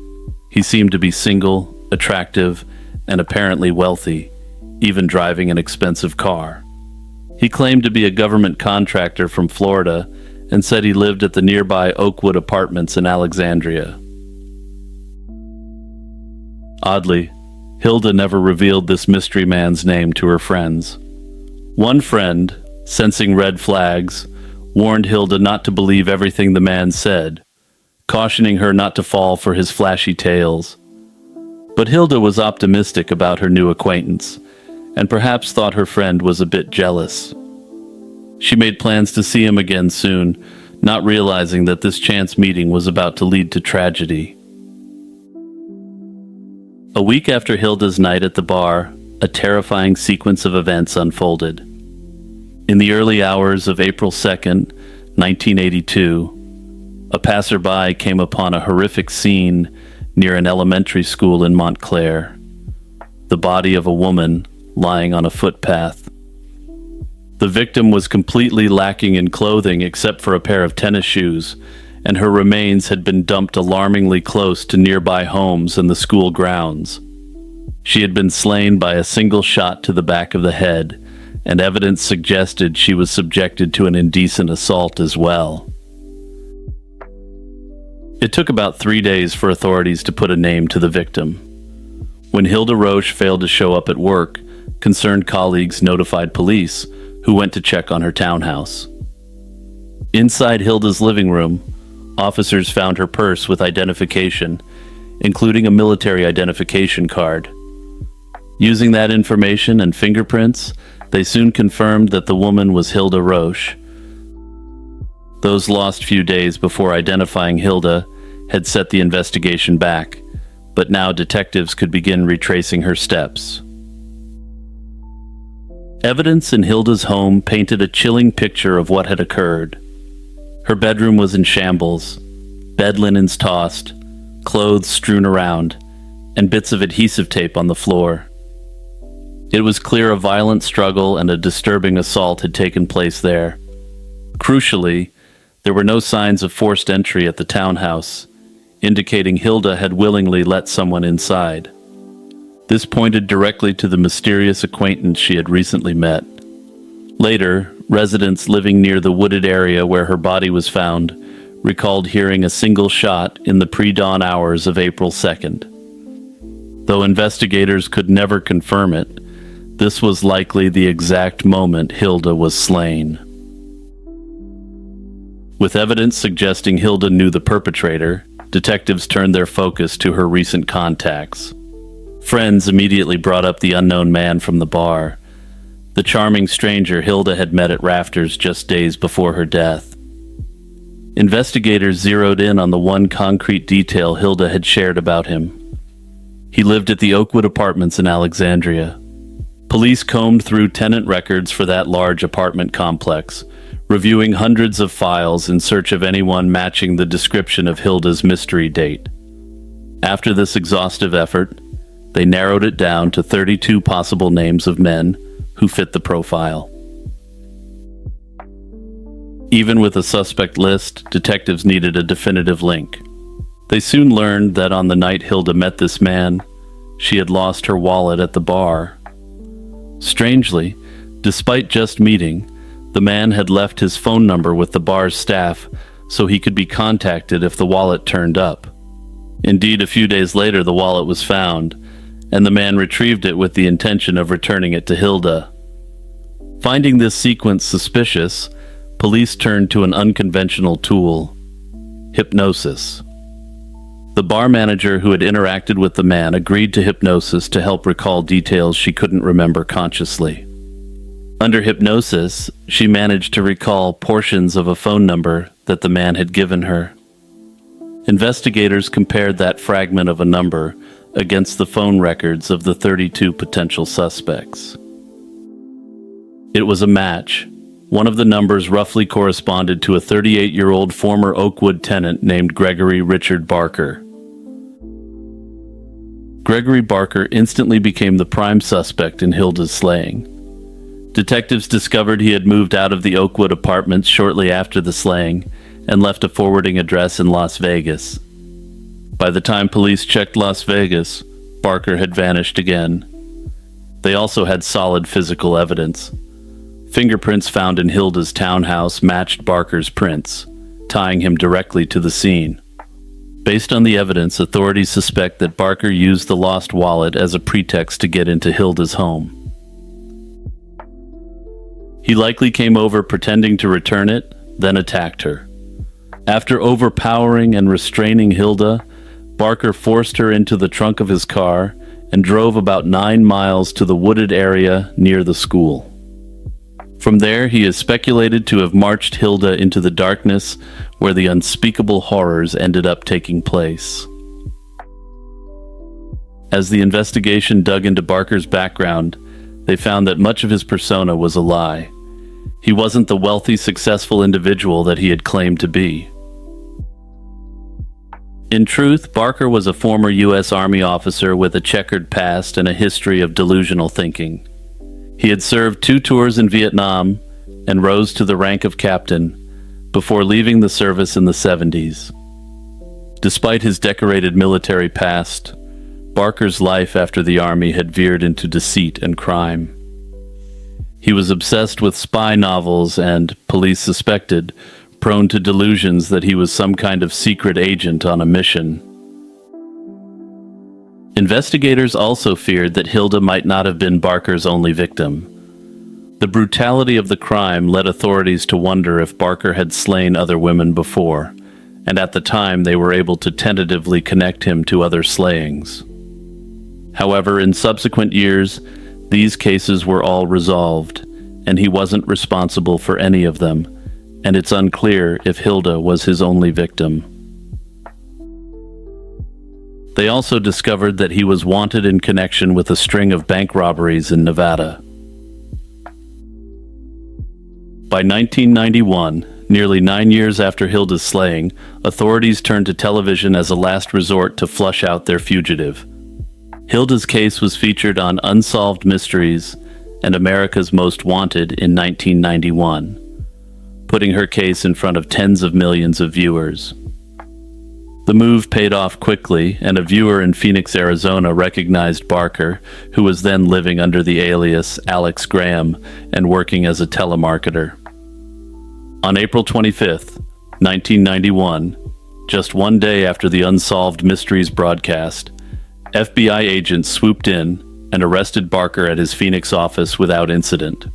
He seemed to be single, attractive, and apparently wealthy, even driving an expensive car. He claimed to be a government contractor from Florida and said he lived at the nearby Oakwood Apartments in Alexandria. Oddly, Hilda never revealed this mystery man's name to her friends. One friend, sensing red flags, warned Hilda not to believe everything the man said, cautioning her not to fall for his flashy tales. But Hilda was optimistic about her new acquaintance, and perhaps thought her friend was a bit jealous. She made plans to see him again soon, not realizing that this chance meeting was about to lead to tragedy. A week after Hilda's night at the bar, a terrifying sequence of events unfolded. In the early hours of April 2nd, 1982, a passerby came upon a horrific scene near an elementary school in Montclair. The body of a woman lying on a footpath. The victim was completely lacking in clothing except for a pair of tennis shoes, and her remains had been dumped alarmingly close to nearby homes and the school grounds. She had been slain by a single shot to the back of the head, and evidence suggested she was subjected to an indecent assault as well. It took about 3 days for authorities to put a name to the victim. When Hilda Roche failed to show up at work, concerned colleagues notified police, who went to check on her townhouse. Inside Hilda's living room, officers found her purse with identification, including a military identification card. Using that information and fingerprints, they soon confirmed that the woman was Hilda Roche. Those lost few days before identifying Hilda had set the investigation back, but now detectives could begin retracing her steps. Evidence in Hilda's home painted a chilling picture of what had occurred. Her bedroom was in shambles, bed linens tossed, clothes strewn around, and bits of adhesive tape on the floor. It was clear a violent struggle and a disturbing assault had taken place there. Crucially, there were no signs of forced entry at the townhouse, indicating Hilda had willingly let someone inside. This pointed directly to the mysterious acquaintance she had recently met. Later, residents living near the wooded area where her body was found recalled hearing a single shot in the pre-dawn hours of April 2nd. Though investigators could never confirm it, this was likely the exact moment Hilda was slain. With evidence suggesting Hilda knew the perpetrator, detectives turned their focus to her recent contacts. Friends immediately brought up the unknown man from the bar, the charming stranger Hilda had met at Rafters just days before her death. Investigators zeroed in on the one concrete detail Hilda had shared about him. He lived at the Oakwood Apartments in Alexandria. Police combed through tenant records for that large apartment complex, reviewing hundreds of files in search of anyone matching the description of Hilda's mystery date. After this exhaustive effort, they narrowed it down to 32 possible names of men who fit the profile. Even with a suspect list, detectives needed a definitive link. They soon learned that on the night Hilda met this man, she had lost her wallet at the bar. Strangely, despite just meeting, the man had left his phone number with the bar's staff so he could be contacted if the wallet turned up. Indeed, a few days later the wallet was found, and the man retrieved it with the intention of returning it to Hilda. Finding this sequence suspicious, police turned to an unconventional tool: hypnosis. The bar manager who had interacted with the man agreed to hypnosis to help recall details she couldn't remember consciously. Under hypnosis, she managed to recall portions of a phone number that the man had given her. Investigators compared that fragment of a number against the phone records of the 32 potential suspects. It was a match. One of the numbers roughly corresponded to a 38-year-old former Oakwood tenant named Gregory Richard Barker. Gregory Barker instantly became the prime suspect in Hilda's slaying. Detectives discovered he had moved out of the Oakwood apartments shortly after the slaying and left a forwarding address in Las Vegas. By the time police checked Las Vegas, Barker had vanished again. They also had solid physical evidence. Fingerprints found in Hilda's townhouse matched Barker's prints, tying him directly to the scene. Based on the evidence, authorities suspect that Barker used the lost wallet as a pretext to get into Hilda's home. He likely came over pretending to return it, then attacked her. After overpowering and restraining Hilda, Barker forced her into the trunk of his car and drove about 9 miles to the wooded area near the school. From there, he is speculated to have marched Hilda into the darkness where the unspeakable horrors ended up taking place. As the investigation dug into Barker's background, they found that much of his persona was a lie. He wasn't the wealthy, successful individual that he had claimed to be. In truth, Barker was a former U.S. Army officer with a checkered past and a history of delusional thinking. He had served 2 tours in Vietnam and rose to the rank of captain before leaving the service in the 70s. Despite his decorated military past, Barker's life after the Army had veered into deceit and crime. He was obsessed with spy novels and, police suspected, prone to delusions that he was some kind of secret agent on a mission. Investigators also feared that Hilda might not have been Barker's only victim. The brutality of the crime led authorities to wonder if Barker had slain other women before, and at the time they were able to tentatively connect him to other slayings. However, in subsequent years, these cases were all resolved, and he wasn't responsible for any of them, and it's unclear if Hilda was his only victim. They also discovered that he was wanted in connection with a string of bank robberies in Nevada. By 1991, nearly 9 years after Hilda's slaying, authorities turned to television as a last resort to flush out their fugitive. Hilda's case was featured on Unsolved Mysteries and America's Most Wanted in 1991, putting her case in front of tens of millions of viewers. The move paid off quickly, and a viewer in Phoenix, Arizona recognized Barker, who was then living under the alias Alex Graham and working as a telemarketer. On April 25, 1991, just one day after the Unsolved Mysteries broadcast, FBI agents swooped in and arrested Barker at his Phoenix office without incident.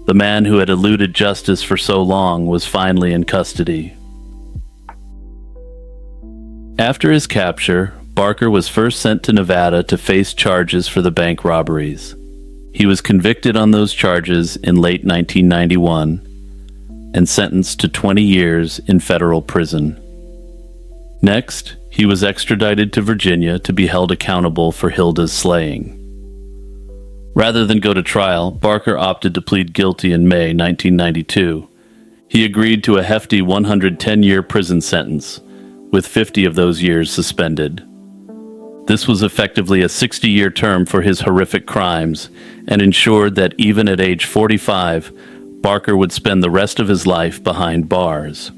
The man who had eluded justice for so long was finally in custody. After his capture, Barker was first sent to Nevada to face charges for the bank robberies. He was convicted on those charges in late 1991 and sentenced to 20 years in federal prison. Next, he was extradited to Virginia to be held accountable for Hilda's slaying. Rather than go to trial, Barker opted to plead guilty in May 1992. He agreed to a hefty 110-year prison sentence, with 50 of those years suspended. This was effectively a 60-year term for his horrific crimes and ensured that even at age 45, Barker would spend the rest of his life behind bars.